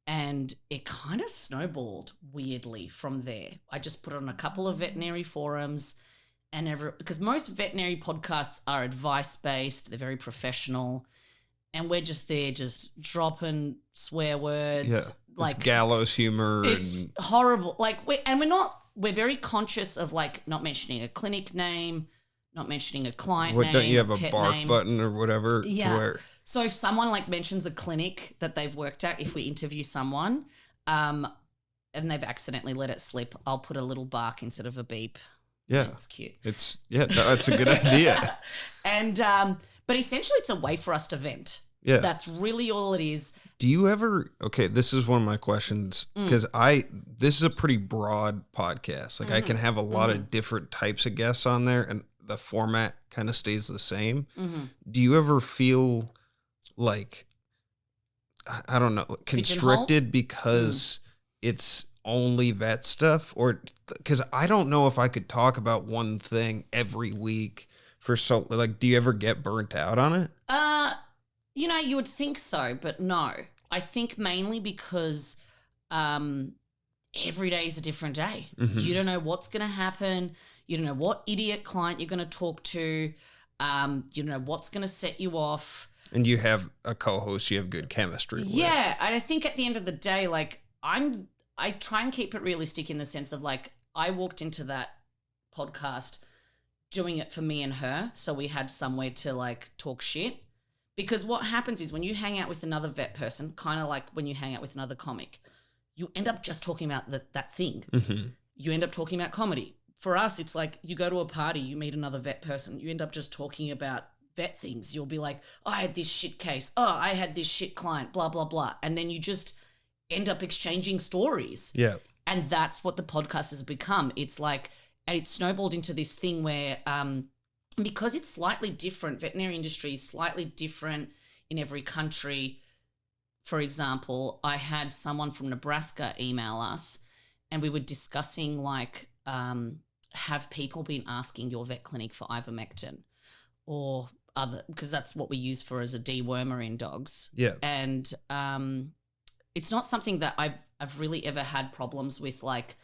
And it kind of snowballed weirdly from there. I just put it on a couple of veterinary forums, and because most veterinary podcasts are advice-based, they're very professional, and we're just there just dropping swear words. Yeah, it's gallows humor. It's horrible. We're very conscious of not mentioning a clinic name, not mentioning a client name. Don't you have a bark button or whatever? Yeah. So if someone mentions a clinic that they've worked at, if we interview someone, and they've accidentally let it slip, I'll put a little bark instead of a beep. Yeah. It's cute. That's a good idea. And but essentially it's a way for us to vent. Yeah. That's really all it is. Do you ever, this is one of my questions, because this is a pretty broad podcast. I can have a lot of different types of guests on there, and the format kind of stays the same. Mm-hmm. Do you ever feel I don't know, constricted because it's only vet stuff, or because I don't know if I could talk about one thing every week for so like, do you ever get burnt out on it? You would think so, but no. I think mainly because every day is a different day. Mm-hmm. You don't know what's going to happen. You don't know what idiot client you're going to talk to. You don't know what's going to set you off. And you have a co-host you have good chemistry with. Yeah, and I think at the end of the day, like I try and keep it realistic in the sense of like I walked into that podcast doing it for me and her, so we had somewhere to like talk shit. Because what happens is when you hang out with another vet person, kind of like when you hang out with another comic, you end up just talking about that thing. Mm-hmm. You end up talking about comedy. For us, it's like you go to a party, you meet another vet person, you end up just talking about vet things. You'll be like, oh, I had this shit case. Oh, I had this shit client, blah, blah, blah. And then you just end up exchanging stories. Yeah. And that's what the podcast has become. It's like, and it's snowballed into this thing where because it's slightly different, veterinary industry is slightly different in every country. For example, I had someone from Nebraska email us and we were discussing like, have people been asking your vet clinic for ivermectin or other, because that's what we use for as a dewormer in dogs. Yeah. And it's not something that I've really ever had problems with, like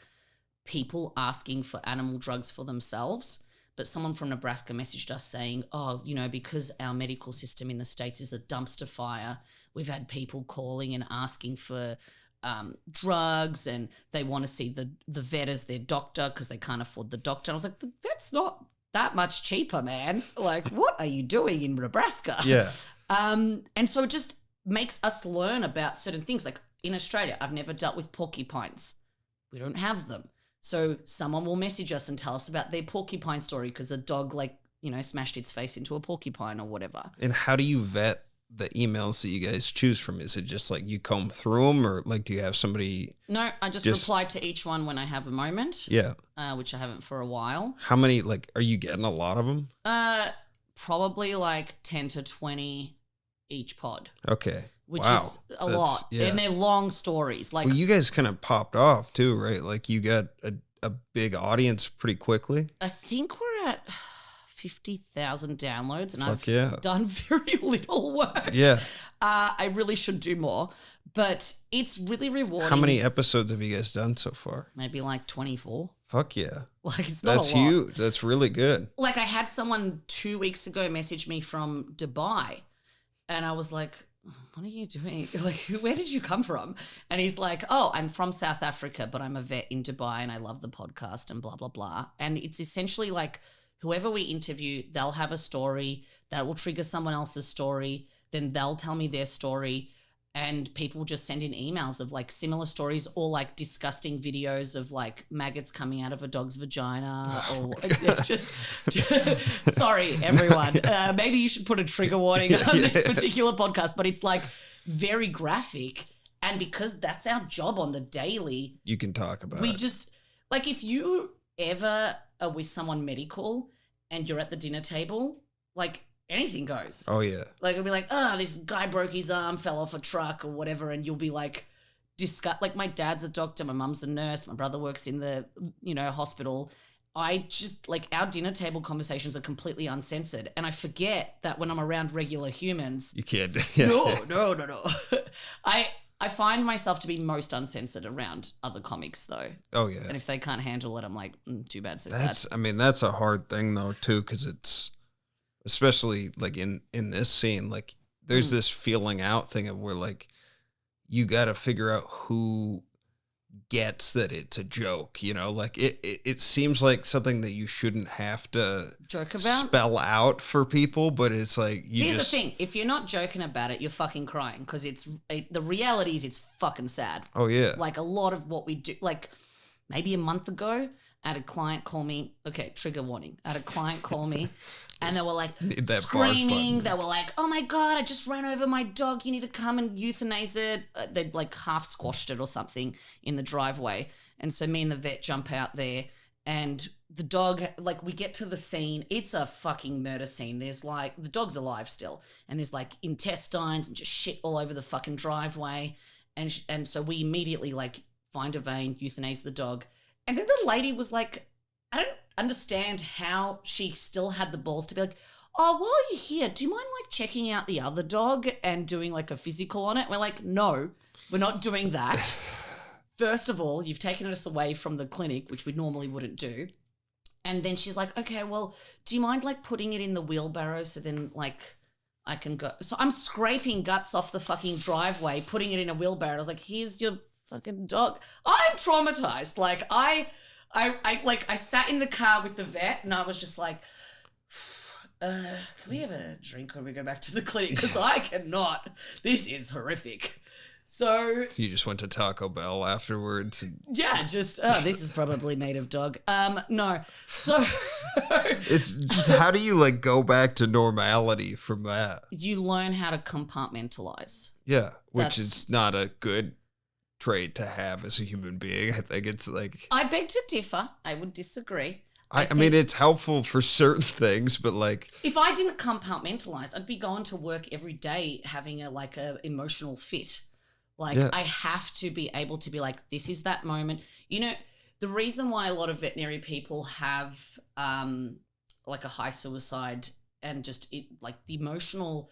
people asking for animal drugs for themselves. But someone from Nebraska messaged us saying, oh, because our medical system in the States is a dumpster fire, we've had people calling and asking for drugs, and they want to see the vet as their doctor because they can't afford the doctor. I was like, the vet's not that much cheaper, man. Like, what are you doing in Nebraska? Yeah. And so it just makes us learn about certain things. Like in Australia, I've never dealt with porcupines. We don't have them. So someone will message us and tell us about their porcupine story because a dog smashed its face into a porcupine or whatever. And how do you vet the emails that you guys choose from? Is it just like you comb through them, or like do you have somebody? No, I just reply to each one when I have a moment. Yeah. Which I haven't for a while. How many, are you getting a lot of them? Probably like 10 to 20 each pod. Okay. Which is a lot. Yeah. And they're long stories. Like, well, you guys kind of popped off too, right? Like you got a big audience pretty quickly. I think we're at 50,000 downloads and I've done very little work. Yeah. I really should do more, but it's really rewarding. How many episodes have you guys done so far? Maybe like 24. Fuck yeah. Like it's not That's a lot. huge. That's really good. Like I had someone 2 weeks ago message me from Dubai and I was like, what are you doing? Like, where did you come from? And he's like, oh, I'm from South Africa, but I'm a vet in Dubai and I love the podcast and blah, blah, blah. And it's essentially like whoever we interview, they'll have a story that will trigger someone else's story. Then they'll tell me their story. And people just send in emails of like similar stories or like disgusting videos of like maggots coming out of a dog's vagina or just sorry, everyone. Maybe you should put a trigger warning on this particular podcast, but it's like very graphic. And because that's our job on the daily, you can talk about it. We just like, if you ever are with someone medical and you're at the dinner table, like, anything goes. Oh, yeah. Like, it'll be like, oh, this guy broke his arm, fell off a truck or whatever. And you'll be like, like my dad's a doctor, my mum's a nurse, my brother works in the, hospital. I just, like, our dinner table conversations are completely uncensored. And I forget that when I'm around regular humans. You kid. Yeah. No. I find myself to be most uncensored around other comics, though. Oh, yeah. And if they can't handle it, I'm like, too bad, sad. That's a hard thing, though, too, because it's, especially like in this scene, like there's this feeling out thing of where like you got to figure out who gets that it's a joke, like it seems like something that you shouldn't have to joke about, spell out for people, but it's like here's the thing, if you're not joking about it, you're fucking crying because the reality is it's fucking sad. Oh yeah. Like a lot of what we do, like maybe a month ago I had a client call me, okay, trigger warning. I had a client call me and they were like screaming. They were like, oh my God, I just ran over my dog. You need to come and euthanize it. They'd like half squashed it or something in the driveway. And so me and the vet jump out there and the dog, like we get to the scene. It's a fucking murder scene. There's like, the dog's alive still. And there's like intestines and just shit all over the fucking driveway. And so we immediately like find a vein, euthanize the dog. And then the lady was like, I don't understand how she still had the balls to be like, oh, while you're here, do you mind like checking out the other dog and doing like a physical on it? We're like, no, we're not doing that. First of all, you've taken us away from the clinic, which we normally wouldn't do. And then she's like, okay, well, do you mind like putting it in the wheelbarrow so then like I can go? So I'm scraping guts off the fucking driveway, putting it in a wheelbarrow. I was like, here's your fucking dog. I'm traumatized. Like I sat in the car with the vet and I was just like, can we have a drink when we go back to the clinic? Because I cannot. This is horrific. So you just went to Taco Bell afterwards. And... yeah, just this is probably made of dog. No, so it's just how do you like go back to normality from that? You learn how to compartmentalize. Yeah, which is not a good trait to have as a human being. I think it's like I beg to differ. I would disagree. I mean, it's helpful for certain things, but like if I didn't compartmentalize, I'd be going to work every day having a emotional fit. Like, I have to be able to be like, this is that moment. You know, the reason why a lot of veterinary people have like a high suicide and just like the emotional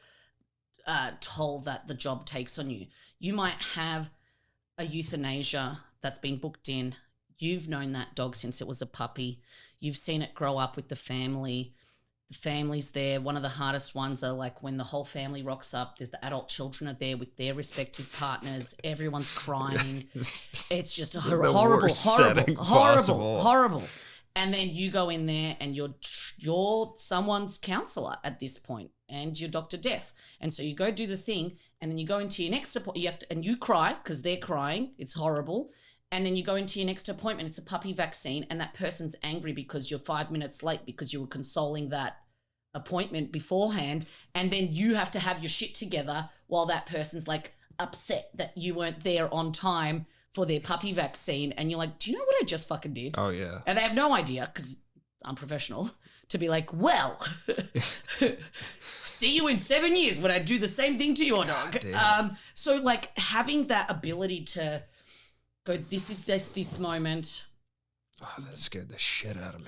toll that the job takes on you. You might have a euthanasia that's been booked in. You've known that dog since it was a puppy. You've seen it grow up with the family. The family's there. One of the hardest ones are like when the whole family rocks up, there's the adult children are there with their respective partners. Everyone's crying. It's just horrible. And then you go in there and you're someone's counselor at this point and you're Dr. Death. And so you go do the thing and then you go into your next appointment. And you cry because they're crying. It's horrible. And then you go into your next appointment. It's a puppy vaccine and that person's angry because you're 5 minutes late because you were consoling that appointment beforehand. And then you have to have your shit together while that person's like upset that you weren't there on time for their puppy vaccine. And you're like, do you know what I just fucking did? Oh, yeah. And they have no idea because I'm professional to be like, well, see you in 7 years when I do the same thing to your dog. So like having that ability to go, this is this moment. Oh, that scared the shit out of me.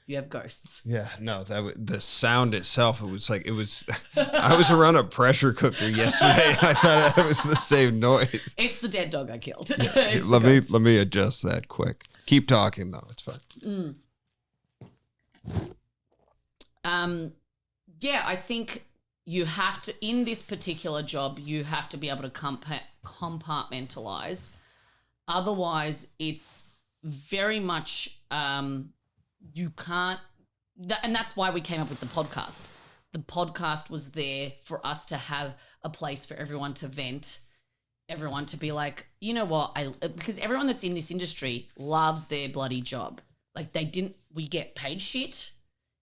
You have ghosts. Yeah, no, the sound itself, I was around a pressure cooker yesterday and I thought it was the same noise. It's the dead dog I killed. Yeah, let me adjust that quick. Keep talking though, it's fine. Yeah, I think you have to, in this particular job, you have to be able to compartmentalize. Otherwise, it's very much, you can't, and that's why we came up with the podcast. The podcast was there for us to have a place for everyone to vent, everyone to be like, you know what, because everyone that's in this industry loves their bloody job. Like we get paid shit.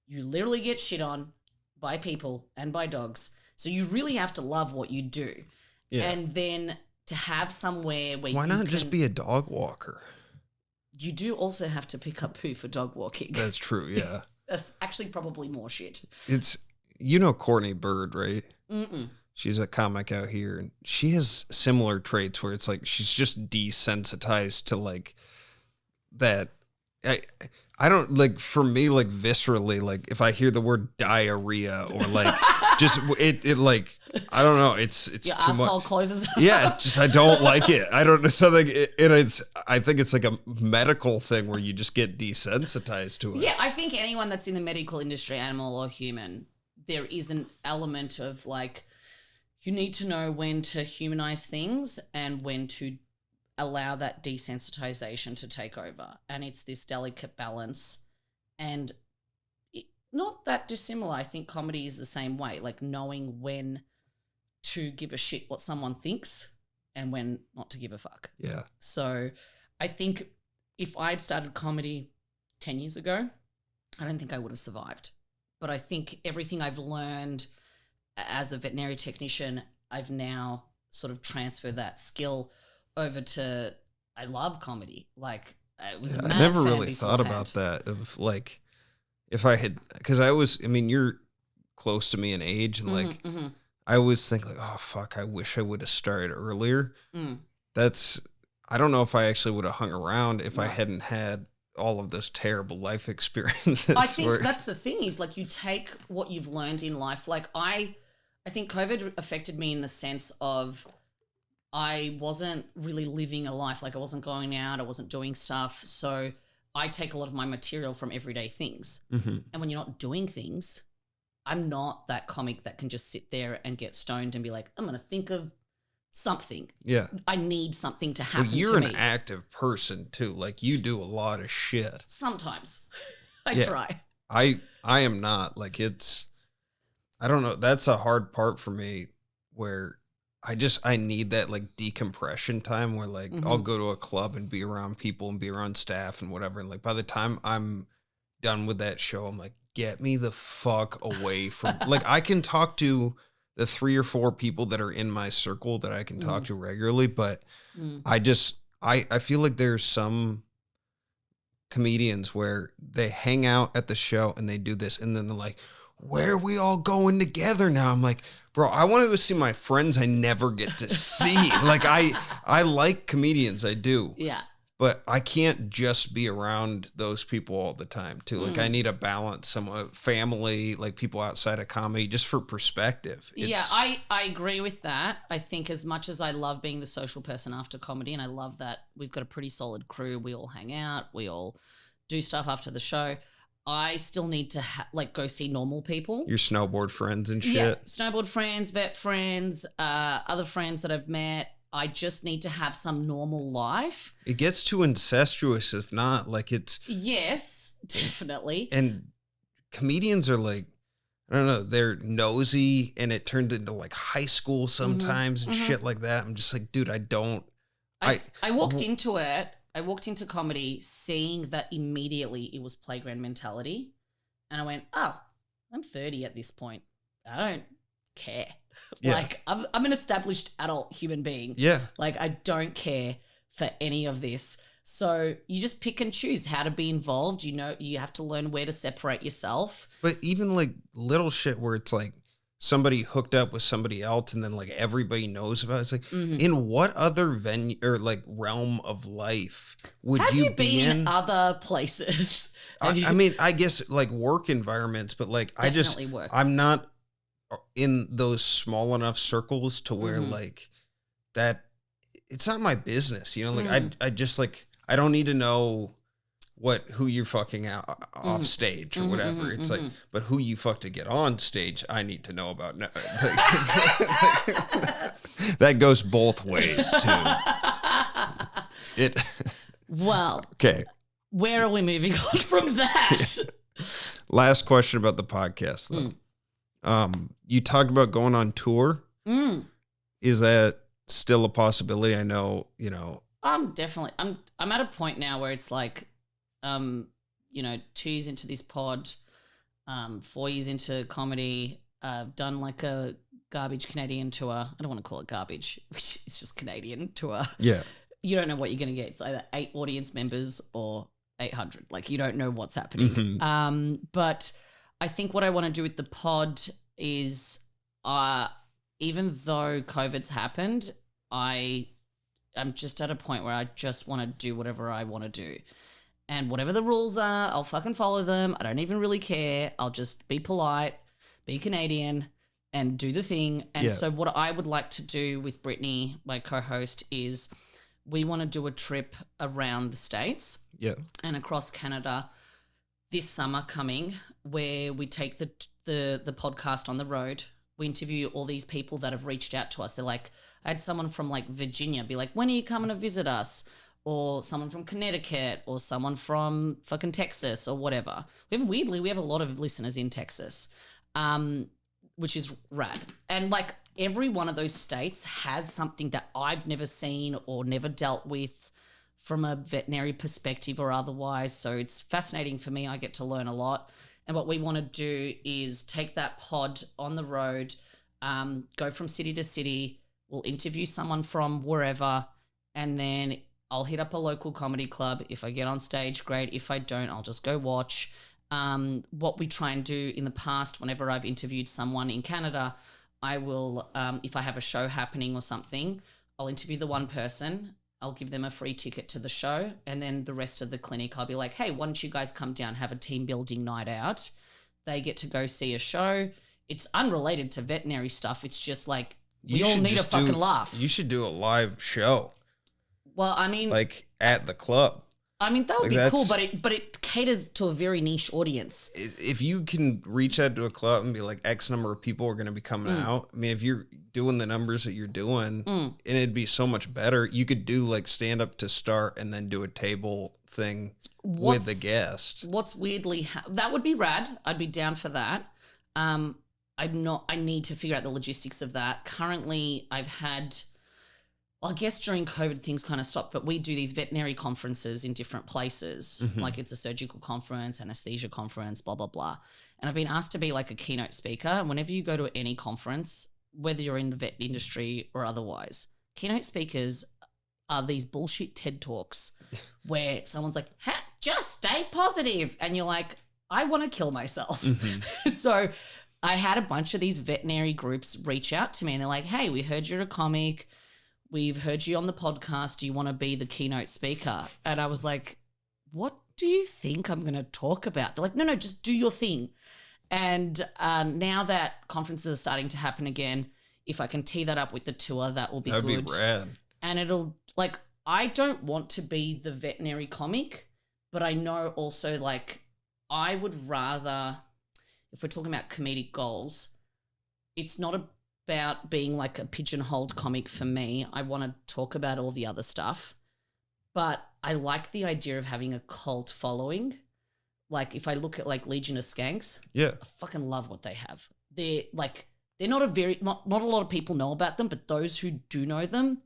You literally get shit on by people and by dogs. So you really have to love what you do. Yeah. And then to have somewhere where why not just be a dog walker? You do also have to pick up poo for dog walking. That's true, yeah. That's actually probably more shit. It's, you know Courtney Bird, right? Mm-mm. She's a comic out here, and she has similar traits where it's like she's just desensitized to like that. I don't like, for me, like viscerally, like if I hear the word diarrhea or like just it like, I don't know, it's your too asshole much. Closes. Yeah, just I don't like it. I don't know something. I think it's like a medical thing where you just get desensitized to it. Yeah, I think anyone that's in the medical industry, animal or human, there is an element of like you need to know when to humanize things and when to allow that desensitization to take over. And it's this delicate balance. And not that dissimilar. I think comedy is the same way, like knowing when to give a shit what someone thinks and when not to give a fuck. Yeah. So I think if I'd started comedy 10 years ago, I don't think I would have survived. But I think everything I've learned as a veterinary technician, I've now sort of transferred that skill over to, I love comedy. Like it was I never really thought about that of like, if I had, because I mean, you're close to me in age and like, I always think like, oh fuck, I wish I would have started earlier. I don't know if I actually would have hung around if I hadn't had all of those terrible life experiences. I think that's the thing is like you take what you've learned in life. Like I think COVID affected me in the sense of I wasn't really living a life. Like I wasn't going out, I wasn't doing stuff. So I take a lot of my material from everyday things. Mm-hmm. And when you're not doing things, I'm not that comic that can just sit there and get stoned and be like, I'm going to think of something. Yeah. I need something to happen to me. You're an active person too. Like you do a lot of shit. Sometimes. I Yeah. try. I am not. Like I don't know. That's a hard part for me where I need that like decompression time where like I'll go to a club and be around people and be around staff and whatever. And like by the time I'm done with that show, I'm like, get me the fuck away from like I can talk to the 3 or 4 people that are in my circle that I can talk to regularly, but I feel like there's some comedians where they hang out at the show and they do this and then they're like, where are we all going together now? I'm like, bro, I want to go see my friends I never get to see. Like I like comedians, I do. Yeah. But I can't just be around those people all the time too. Like I need a balance, some family, like people outside of comedy, just for perspective. I agree with that. I think as much as I love being the social person after comedy, and I love that we've got a pretty solid crew, we all hang out, we all do stuff after the show. I still need to go see normal people. Your snowboard friends and shit. Yeah, snowboard friends, vet friends, other friends that I've met. I just need to have some normal life. It gets too incestuous if not. Like it's... Yes, definitely. And comedians are like, I don't know, they're nosy and it turned into like high school sometimes and shit like that. I'm just like, dude, I walked into it. I walked into comedy seeing that immediately it was playground mentality. And I went, oh, I'm 30 at this point. I don't care. Yeah. Like I'm an established adult human being. Yeah. Like I don't care for any of this. So you just pick and choose how to be involved. You know, you have to learn where to separate yourself. But even like little shit where it's like somebody hooked up with somebody else and then like everybody knows about it. It's like in what other venue or like realm of life would have you be in other places? I mean, I guess like work environments, but like work. I'm not in those small enough circles to where like that it's not my business, you know, like I just like I don't need to know who you're fucking out off stage or whatever. It's like, but who you fuck to get on stage, I need to know about. No, that goes both ways too. Well, okay. Where are we moving on from that? Last question about the podcast though. You talked about going on tour. Is that still a possibility? I know, you know. Definitely. I'm at a point now where it's like, 2 years into this pod, 4 years into comedy, I've done like a garbage Canadian tour. I don't want to call it garbage. It's just Canadian tour. Yeah. You don't know what you're going to get. It's either 8 audience members or 800. Like you don't know what's happening. But I think what I want to do with the pod is, even though COVID's happened, I'm just at a point where I just want to do whatever I want to do. And whatever the rules are, I'll fucking follow them. I don't even really care. I'll just be polite, be Canadian, and do the thing. And so what I would like to do with Brittany, my co-host, is we want to do a trip around the States and across Canada this summer coming, where we take the podcast on the road. We interview all these people that have reached out to us. They're like, I had someone from like Virginia be like, when are you coming to visit us? Or someone from Connecticut, or someone from fucking Texas, or whatever. We have a lot of listeners in Texas, which is rad. And like every one of those states has something that I've never seen or never dealt with from a veterinary perspective or otherwise. So it's fascinating for me. I get to learn a lot. And what we want to do is take that pod on the road, go from city to city. We'll interview someone from wherever, and then I'll hit up a local comedy club. If I get on stage, great. If I don't, I'll just go watch. What we try and do in the past, whenever I've interviewed someone in Canada, I will, if I have a show happening or something, I'll interview the one person. I'll give them a free ticket to the show. And then the rest of the clinic, I'll be like, hey, why don't you guys come down, have a team building night out? They get to go see a show. It's unrelated to veterinary stuff. It's just like, we all need a fucking laugh. You should do a live show. Well, I mean, like at the club. I mean, that would be cool, but it caters to a very niche audience. If you can reach out to a club and be like, X number of people are going to be coming out. I mean, if you're doing the numbers that you're doing, and it'd be so much better. You could do like stand up to start and then do a table thing with the guest. What's weirdly, that would be rad. I'd be down for that. I need to figure out the logistics of that. Currently, I've had... Well, I guess during COVID, things kind of stopped, but we do these veterinary conferences in different places. Like it's a surgical conference, anesthesia conference, blah, blah, blah. And I've been asked to be like a keynote speaker. And whenever you go to any conference, whether you're in the vet industry or otherwise, keynote speakers are these bullshit TED Talks where someone's like, just stay positive. And you're like, I want to kill myself. So I had a bunch of these veterinary groups reach out to me and they're like, hey, we heard you're a comic. We've heard you on the podcast. Do you want to be the keynote speaker? And I was like, what do you think I'm going to talk about? They're like, no, just do your thing. And now that conferences are starting to happen again, if I can tee that up with the tour, that will be good. That'd be rad. And it'll, like, I don't want to be the veterinary comic, but I know also, like, I would rather, if we're talking about comedic goals, it's not about being like a pigeonholed comic for me. I want to talk about all the other stuff, but I like the idea of having a cult following. Like if I look at like Legion of Skanks, I fucking love what they have. They're not a lot of people know about them, but those who do know them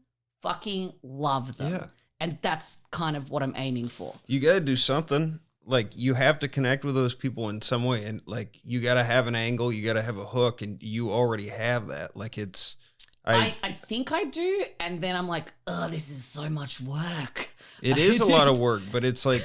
fucking love them. Yeah. And that's kind of what I'm aiming for. You got to do something. Like you have to connect with those people in some way, and like you got to have an angle, you got to have a hook, and you already have that. Like it's, I think I do, and then I'm like, oh, this is so much work. It is a lot of work, but it's like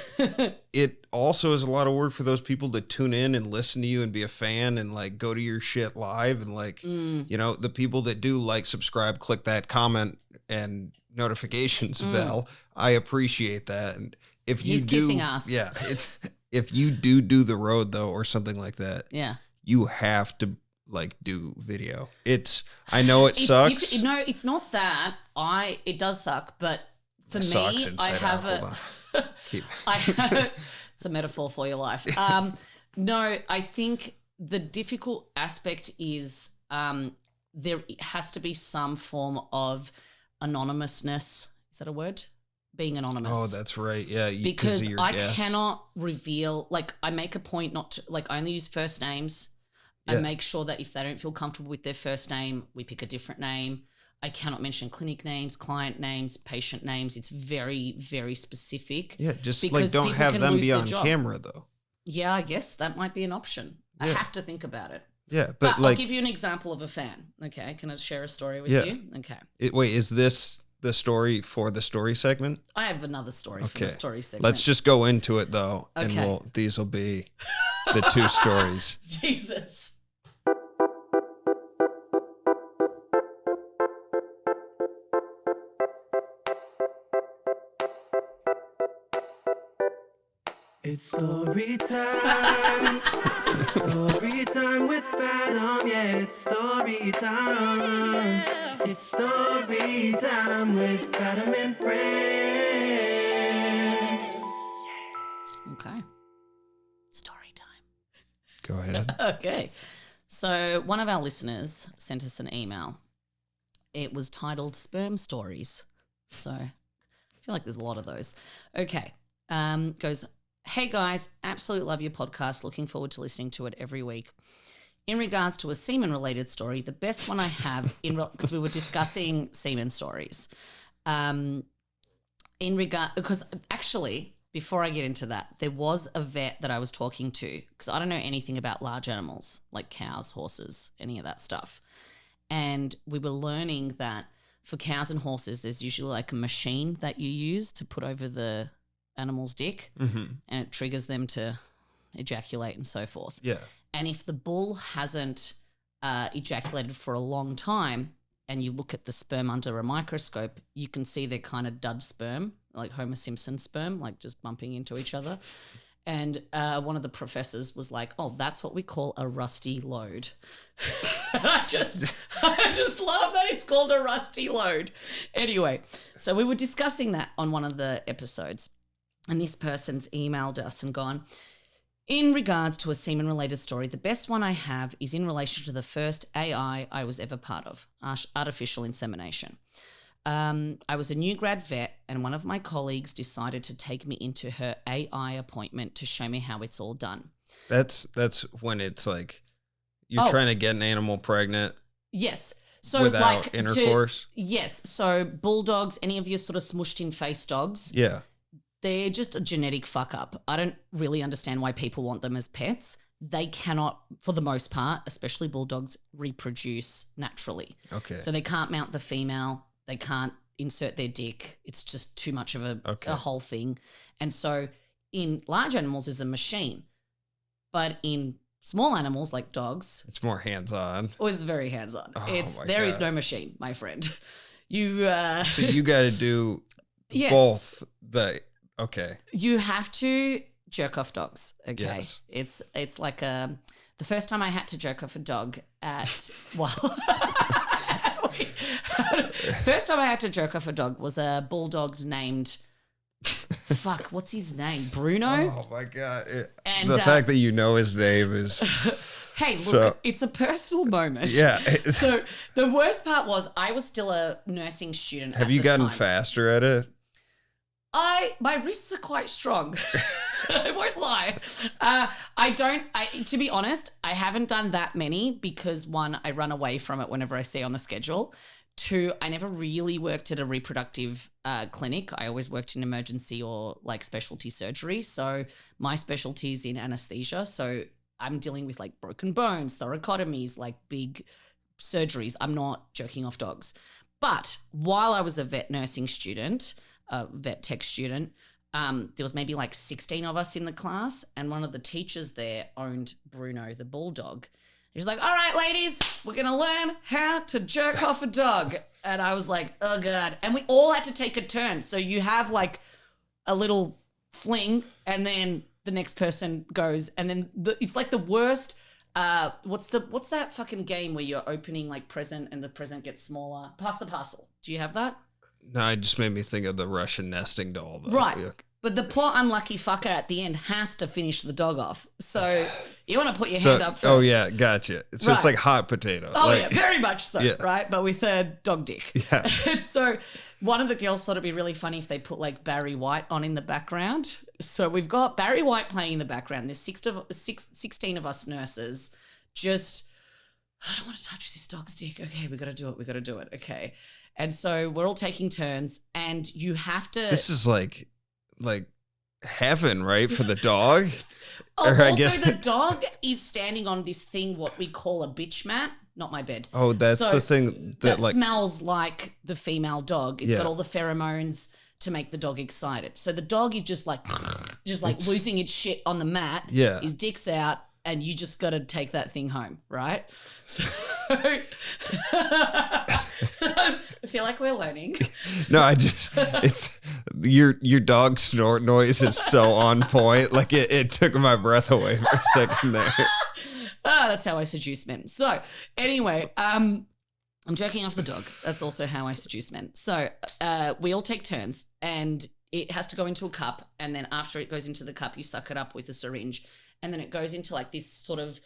it also is a lot of work for those people to tune in and listen to you and be a fan and like go to your shit live and like you know, the people that do like, subscribe, click that comment and notifications bell. I appreciate that. And if you kissing us. Yeah, it's if you do the road though or something like that. Yeah, you have to like do video. I know it sucks. No, it's not that. It does suck, but for me, I have it's a metaphor for your life. No, I think the difficult aspect is there has to be some form of anonymousness. Is that a word? Being anonymous. Oh, that's right. Yeah. Because I cannot reveal, like I make a point not to, like I only use first names. I make sure that if they don't feel comfortable with their first name, we pick a different name. I cannot mention clinic names, client names, patient names. It's very, very specific. Yeah, just like don't have them be on camera though. Yeah, I guess that might be an option. I have to think about it. Yeah, but like, I'll give you an example of a fan. Okay, can I share a story with you? Okay. Wait, is this the story for the story segment? I have another story for the story segment. Let's just go into it though, and these will be the two stories. Jesus. It's story time. It's story time with Phantom. Yeah, it's story time. It's story time with Phantom and friends. Okay. Story time. Go ahead. Okay. So one of our listeners sent us an email. It was titled Sperm Stories. So I feel like there's a lot of those. Okay. Goes, hey guys, absolutely love your podcast. Looking forward to listening to it every week. In regards to a semen-related story, the best one I have, because we were discussing semen stories, because actually, before I get into that, there was a vet that I was talking to, because I don't know anything about large animals, like cows, horses, any of that stuff. And we were learning that for cows and horses, there's usually like a machine that you use to put over the animal's dick, and it triggers them to ejaculate and so forth. Yeah. And if the bull hasn't ejaculated for a long time and you look at the sperm under a microscope, you can see they're kind of dud sperm, like Homer Simpson sperm, like just bumping into each other. And one of the professors was like, "Oh, that's what we call a rusty load." I just love that it's called a rusty load. Anyway, so we were discussing that on one of the episodes, and this person's emailed us and gone, "In regards to a semen-related story, the best one I have is in relation to the first AI I was ever part of, artificial insemination. I was a new grad vet, and one of my colleagues decided to take me into her AI appointment to show me how it's all done." That's when it's like you're trying to get an animal pregnant. Yes. So without like intercourse. Yes. So bulldogs, any of your sort of smushed in face dogs. Yeah. They're just a genetic fuck up. I don't really understand why people want them as pets. They cannot, for the most part, especially bulldogs, reproduce naturally. Okay. So they can't mount the female. They can't insert their dick. It's just too much of a whole thing. And so in large animals is a machine. But in small animals like dogs. It's more hands-on. Oh, it's very hands-on. Oh, there is no machine, my friend. You So you got to do both the okay. You have to jerk off dogs. Okay. Yes. It's like the first time I had to jerk off a dog at first time I had to jerk off a dog was a bulldog named fuck, what's his name? Bruno? Oh my God. And the fact that you know his name is hey, look, it's a personal moment. Yeah. So the worst part was I was still a nursing student. Have you gotten faster at it? My wrists are quite strong. I won't lie. To be honest, I haven't done that many because one, I run away from it whenever I see on the schedule. Two, I never really worked at a reproductive clinic. I always worked in emergency or like specialty surgery. So my specialty is in anesthesia. So I'm dealing with like broken bones, thoracotomies, like big surgeries. I'm not jerking off dogs. But while I was a vet nursing student, a vet tech student, there was maybe like 16 of us in the class, and one of the teachers there owned Bruno the bulldog. He's like, "All right, ladies, we're going to learn how to jerk off a dog." And I was like, oh God. And we all had to take a turn. So you have like a little fling and then the next person goes, and then it's like the worst. What's that fucking game where you're opening like present and the present gets smaller? Pass the parcel. Do you have that? No, it just made me think of the Russian nesting doll. Though. Right. Yuck. But the poor unlucky fucker at the end has to finish the dog off. So you want to put your hand up first. Oh, yeah. Gotcha. So It's like hot potato. Oh, like, yeah. Very much so. Yeah. Right. But with a dog dick. Yeah. And so one of the girls thought it'd be really funny if they put like Barry White on in the background. So we've got Barry White playing in the background. There's 16 of us nurses just, I don't want to touch this dog's dick. Okay, we got to do it. We got to do it. Okay. And so we're all taking turns and you have to. This is like heaven, right? For the dog. The dog is standing on this thing, what we call a bitch mat, not my bed. Oh, that's the thing that like smells like the female dog. It's got all the pheromones to make the dog excited. So the dog is just like losing its shit on the mat. Yeah. His dick's out. And you just got to take that thing home, right? So I feel like we're learning. No, it's your dog snort noise is so on point. Like it took my breath away for a second there. That's how I seduce men. So anyway, I'm jerking off the dog. That's also how I seduce men. So we all take turns and it has to go into a cup. And then after it goes into the cup, you suck it up with a syringe. And then it goes into like this sort of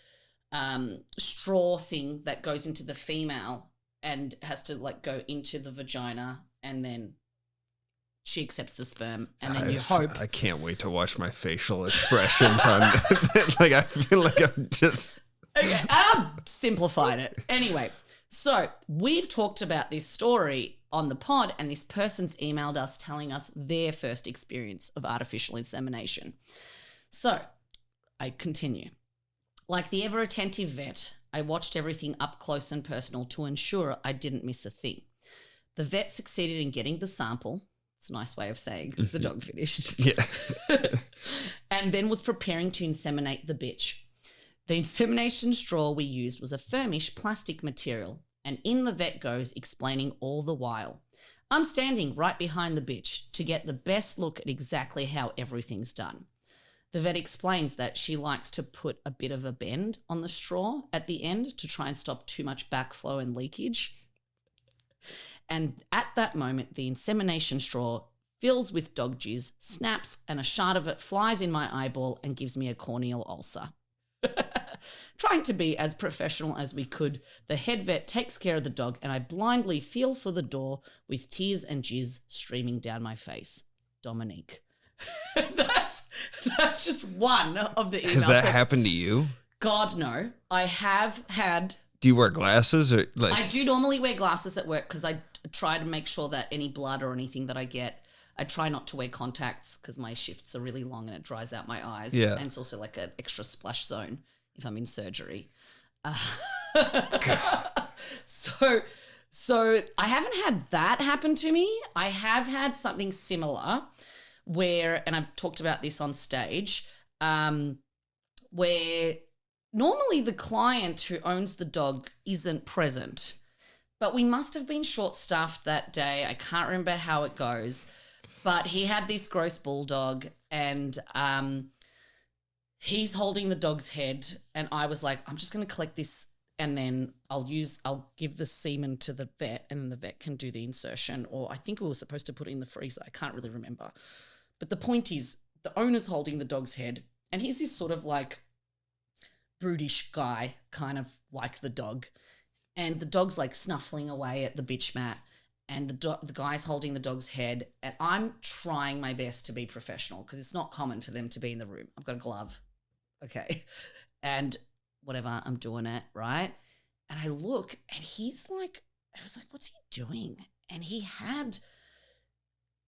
straw thing that goes into the female and has to like go into the vagina, and then she accepts the sperm, and then you hope. I can't wait to watch my facial expressions on like I feel like I'm just okay, I've simplified it. Anyway, so we've talked about this story on the pod, and this person's emailed us telling us their first experience of artificial insemination. So I continue. Like the ever-attentive vet, I watched everything up close and personal to ensure I didn't miss a thing. The vet succeeded in getting the sample. It's a nice way of saying the dog finished. Yeah. And then was preparing to inseminate the bitch. The insemination straw we used was a firmish plastic material, and in the vet goes, explaining all the while. I'm standing right behind the bitch to get the best look at exactly how everything's done. The vet explains that she likes to put a bit of a bend on the straw at the end to try and stop too much backflow and leakage. And at that moment, the insemination straw fills with dog jizz, snaps, and a shard of it flies in my eyeball and gives me a corneal ulcer. Trying to be as professional as we could, the head vet takes care of the dog and I blindly feel for the door with tears and jizz streaming down my face. Dominique. That's just one of the emails. Has that happened to you? God, no. I have had... Do you wear glasses or like? I do normally wear glasses at work because I try to make sure that any blood or anything that I get, I try not to wear contacts because my shifts are really long and it dries out my eyes. Yeah. And it's also like an extra splash zone if I'm in surgery. So I haven't had that happen to me. I have had something similar where, and I've talked about this on stage, where normally the client who owns the dog isn't present, but we must have been short-staffed that day. I can't remember how it goes, but he had this gross bulldog and he's holding the dog's head and I was like, I'm just going to collect this and then I'll give the semen to the vet and then the vet can do the insertion, or I think we were supposed to put it in the freezer. I can't really remember. But the point is the owner's holding the dog's head and he's this sort of like brutish guy, kind of like the dog. And the dog's like snuffling away at the bitch mat and the guy's holding the dog's head and I'm trying my best to be professional because it's not common for them to be in the room. I've got a glove. Okay. And whatever, I'm doing it, right? And I look and he's like, I was like, what's he doing? And he had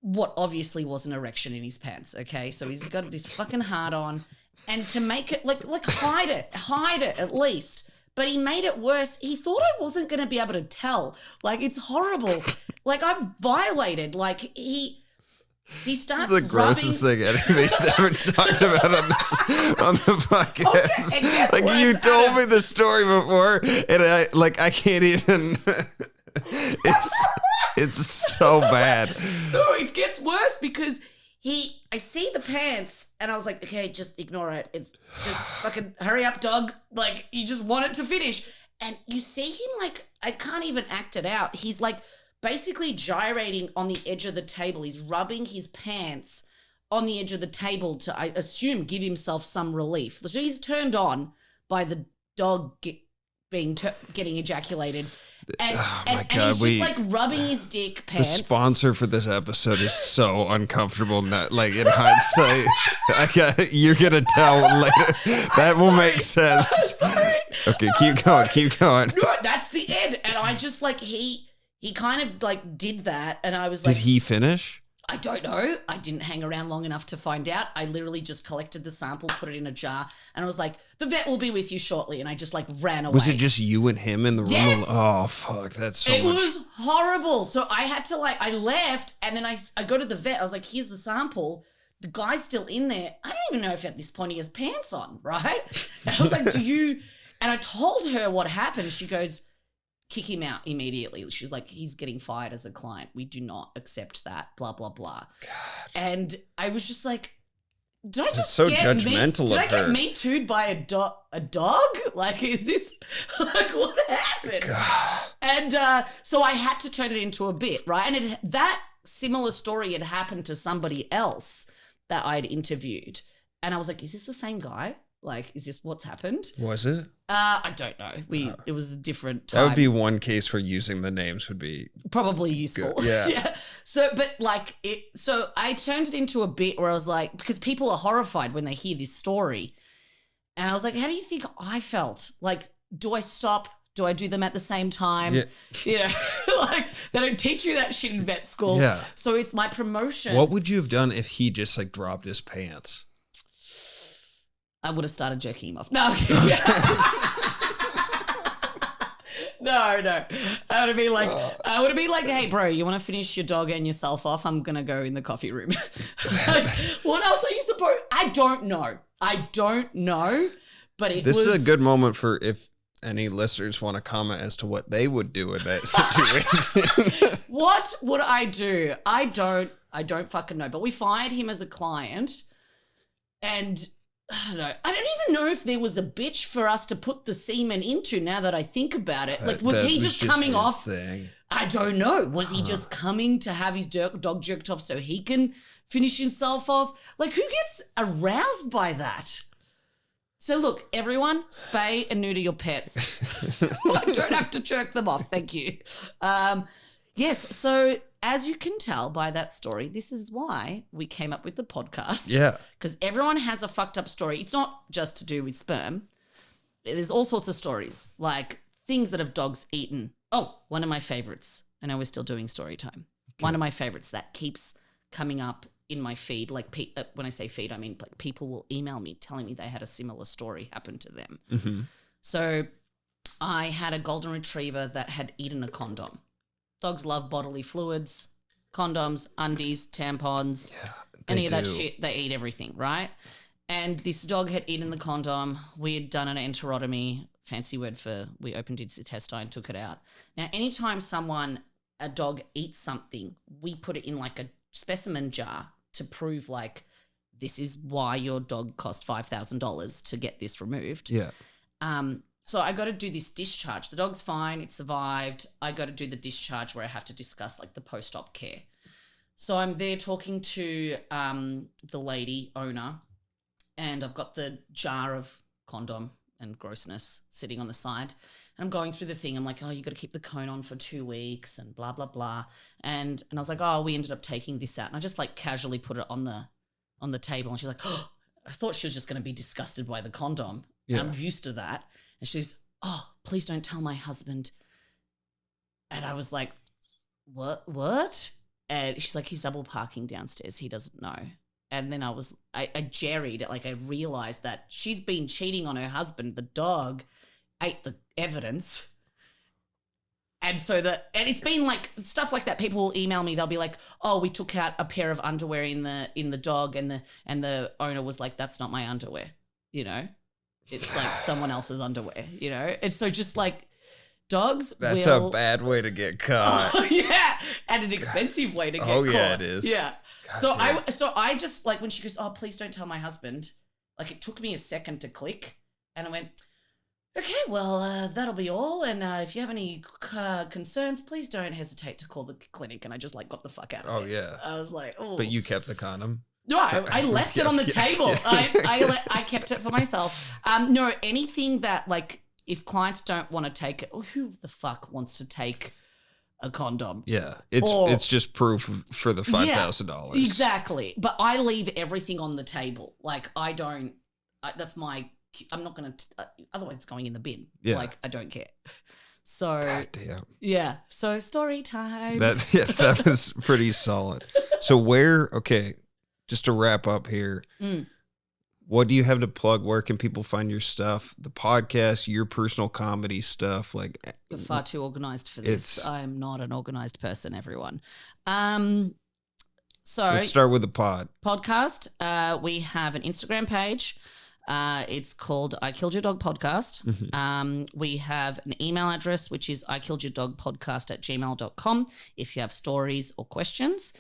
what obviously was an erection in his pants, okay? So he's got this fucking hard on and to make it, like hide it at least. But he made it worse. He thought I wasn't going to be able to tell. Like, it's horrible. Like, I'm violated. Like, he starts the grossest thing anybody's ever talked about on the podcast. Okay, like worse, you told Adam. me the story before, and I can't even. It's so bad. No, it gets worse because I see the pants and I was like, okay, just ignore it. It's just fucking hurry up, dog. Like, you just want it to finish. And you see him like, I can't even act it out. He's like basically gyrating on the edge of the table. He's rubbing his pants on the edge of the table to, I assume, give himself some relief. So he's turned on by the dog getting ejaculated. And, and he's just like rubbing his dick pants. The sponsor for this episode is so uncomfortable. Not like in hindsight, you're gonna tell later. That will make sense. Okay, keep going. No, that's the end. And I just like he kind of like did that, and I was like, did he finish? I don't know. I didn't hang around long enough to find out. I literally just collected the sample, put it in a jar, and I was like, the vet will be with you shortly. And I just like ran away. Was it just you and him in the room? Yes. Oh, fuck. That's so much. It much. was horrible. So I had to I left and then I go to the vet. I was like, here's the sample. The guy's still in there. I don't even know if at this point he has pants on, right? And I was like, and I told her what happened. She goes, kick him out immediately. She's like, he's getting fired as a client. We do not accept that, blah, blah, blah. God. And I was just like, did I just so judgmental Did of I get her. me too'd by a dog? Like, is this, like, what happened? God. And so I had to turn it into a bit, right? And that similar story had happened to somebody else that I'd interviewed. And I was like, is this the same guy? Like, is this what's happened? Was it? I don't know. It was a different time. That would be one case where using the names would be probably useful. good. Yeah. So, but like so I turned it into a bit where I was like, because people are horrified when they hear this story. And I was like, how do you think I felt? Like, do I stop? Do I do them at the same time? Yeah. You know, like they don't teach you that shit in vet school. Yeah. So it's my promotion. What would you have done if he just like dropped his pants? I would have started jerking him off. No. No. I would have been like, hey, bro, you want to finish your dog and yourself off? I'm going to go in the coffee room. Like, what else are you supposed? I don't know. But this is a good moment for if any listeners want to comment as to what they would do in that situation. What would I do? I don't fucking know. But we fired him as a client, and I don't know. I don't even know if there was a bitch for us to put the semen into. Now that I think about it, like, was he just coming off? Thing. I don't know. Was he just coming to have his dog jerked off so he can finish himself off? Like, who gets aroused by that? So look, everyone, spay and neuter your pets. I don't have to jerk them off. Thank you. Yes. So as you can tell by that story, this is why we came up with the podcast. Yeah. Because everyone has a fucked up story. It's not just to do with sperm. There's all sorts of stories, like things that have dogs eaten. Oh, one of my favorites. I know we're still doing story time. Okay. One of my favorites that keeps coming up in my feed, like when I say feed, I mean like people will email me telling me they had a similar story happen to them. Mm-hmm. So I had a golden retriever that had eaten a condom. Dogs love bodily fluids, condoms, undies, tampons, any of that shit. They eat everything, right? And this dog had eaten the condom. We had done an enterotomy, fancy word for we opened its intestine and took it out. Now, anytime a dog eats something, we put it in like a specimen jar to prove like this is why your dog cost $5,000 to get this removed. Yeah. So I got to do this discharge. The dog's fine. It survived. I got to do the discharge where I have to discuss like the post-op care. So I'm there talking to the lady owner, and I've got the jar of condom and grossness sitting on the side. And I'm going through the thing. I'm like, oh, you got to keep the cone on for 2 weeks and blah, blah, blah. And I was like, oh, we ended up taking this out. And I just like casually put it on the table. And she's like, oh, I thought she was just going to be disgusted by the condom. Yeah. I'm used to that. And she's, oh, please don't tell my husband. And I was like, what? And she's like, he's double parking downstairs. He doesn't know. And then I jerried, like I realized that she's been cheating on her husband. The dog ate the evidence. And it's been like stuff like that. People will email me. They'll be like, oh, we took out a pair of underwear in the dog, and the owner was like, that's not my underwear, you know? It's like someone else's underwear, you know? And so just like dogs That's a bad way to get caught. Oh, yeah. And an expensive way to get caught. Oh, yeah, it is. Yeah. So I just like when she goes, oh, please don't tell my husband. Like it took me a second to click. And I went, okay, well, that'll be all. And if you have any concerns, please don't hesitate to call the clinic. And I just like got the fuck out of it. Oh, yeah. I was like, oh. But you kept the condom? No, I left it on the table. Yeah. I kept it for myself. No, anything that like if clients don't want to take it, who the fuck wants to take a condom? Yeah, it's just proof for the $5,000. Yeah, exactly. But I leave everything on the table. Like I don't. I'm not going to. Otherwise, it's going in the bin. Yeah. Like I don't care. So God damn. Yeah. So story time. That was pretty solid. So just to wrap up here, what do you have to plug? Where can people find your stuff? The podcast, your personal comedy stuff? Like you're far too organized for this. I'm not an organized person, everyone. So let's start with the podcast. We have an Instagram page. It's called I Killed Your Dog Podcast. Mm-hmm. We have an email address, which is ikilledyourdogpodcast@gmail.com if you have stories or questions.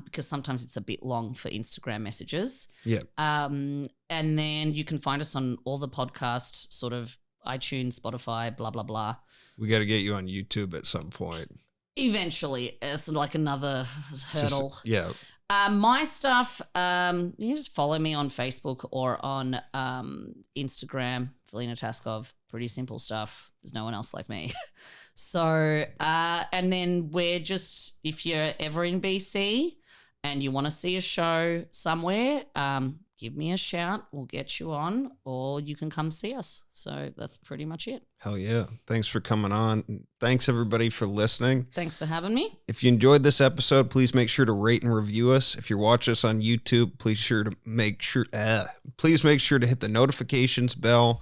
Because sometimes it's a bit long for Instagram messages. Yeah. And then you can find us on all the podcasts, sort of iTunes, Spotify, blah, blah, blah. We got to get you on YouTube at some point. Eventually. It's like another hurdle. Yeah. My stuff, you can just follow me on Facebook or on Instagram, Velina Taskov. Pretty simple stuff. There's no one else like me. So, and then if you're ever in BC and you want to see a show somewhere, give me a shout. We'll get you on, or you can come see us. So that's pretty much it. Hell yeah. Thanks for coming on. Thanks everybody for listening. Thanks for having me. If you enjoyed this episode, please make sure to rate and review us. If you're watching us on YouTube, please make sure to hit the notifications bell,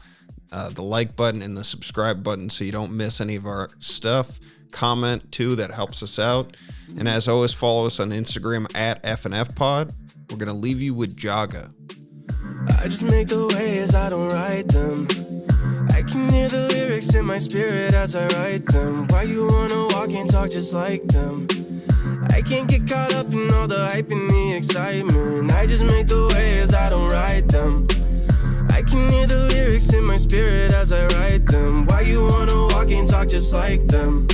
the like button, and the subscribe button so you don't miss any of our stuff. Comment too, that helps us out. And as always, follow us on Instagram @FNFpod. We're going to leave you with Jaga. I just make the waves, I don't write them. I can hear the lyrics in my spirit as I write them. Why you wanna walk and talk just like them? I can't get caught up in all the hype and the excitement. I just make the waves, I don't write them. I can hear the lyrics in my spirit as I write them. Why you wanna walk and talk just like them?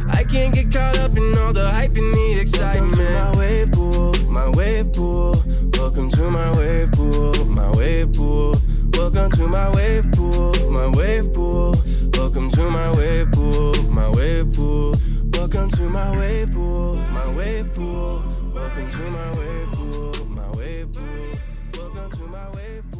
I can't get caught up in all the hype and the excitement. Welcome to my wave pool, my wave pool. Welcome to my wave pool, my wave pool. Welcome to my wave pool, my wave pool. Welcome to my wave pool, my wave pool. Welcome to my wave pool, my wave pool. Welcome to my wave pool, my wave pool. Welcome to my wave pool.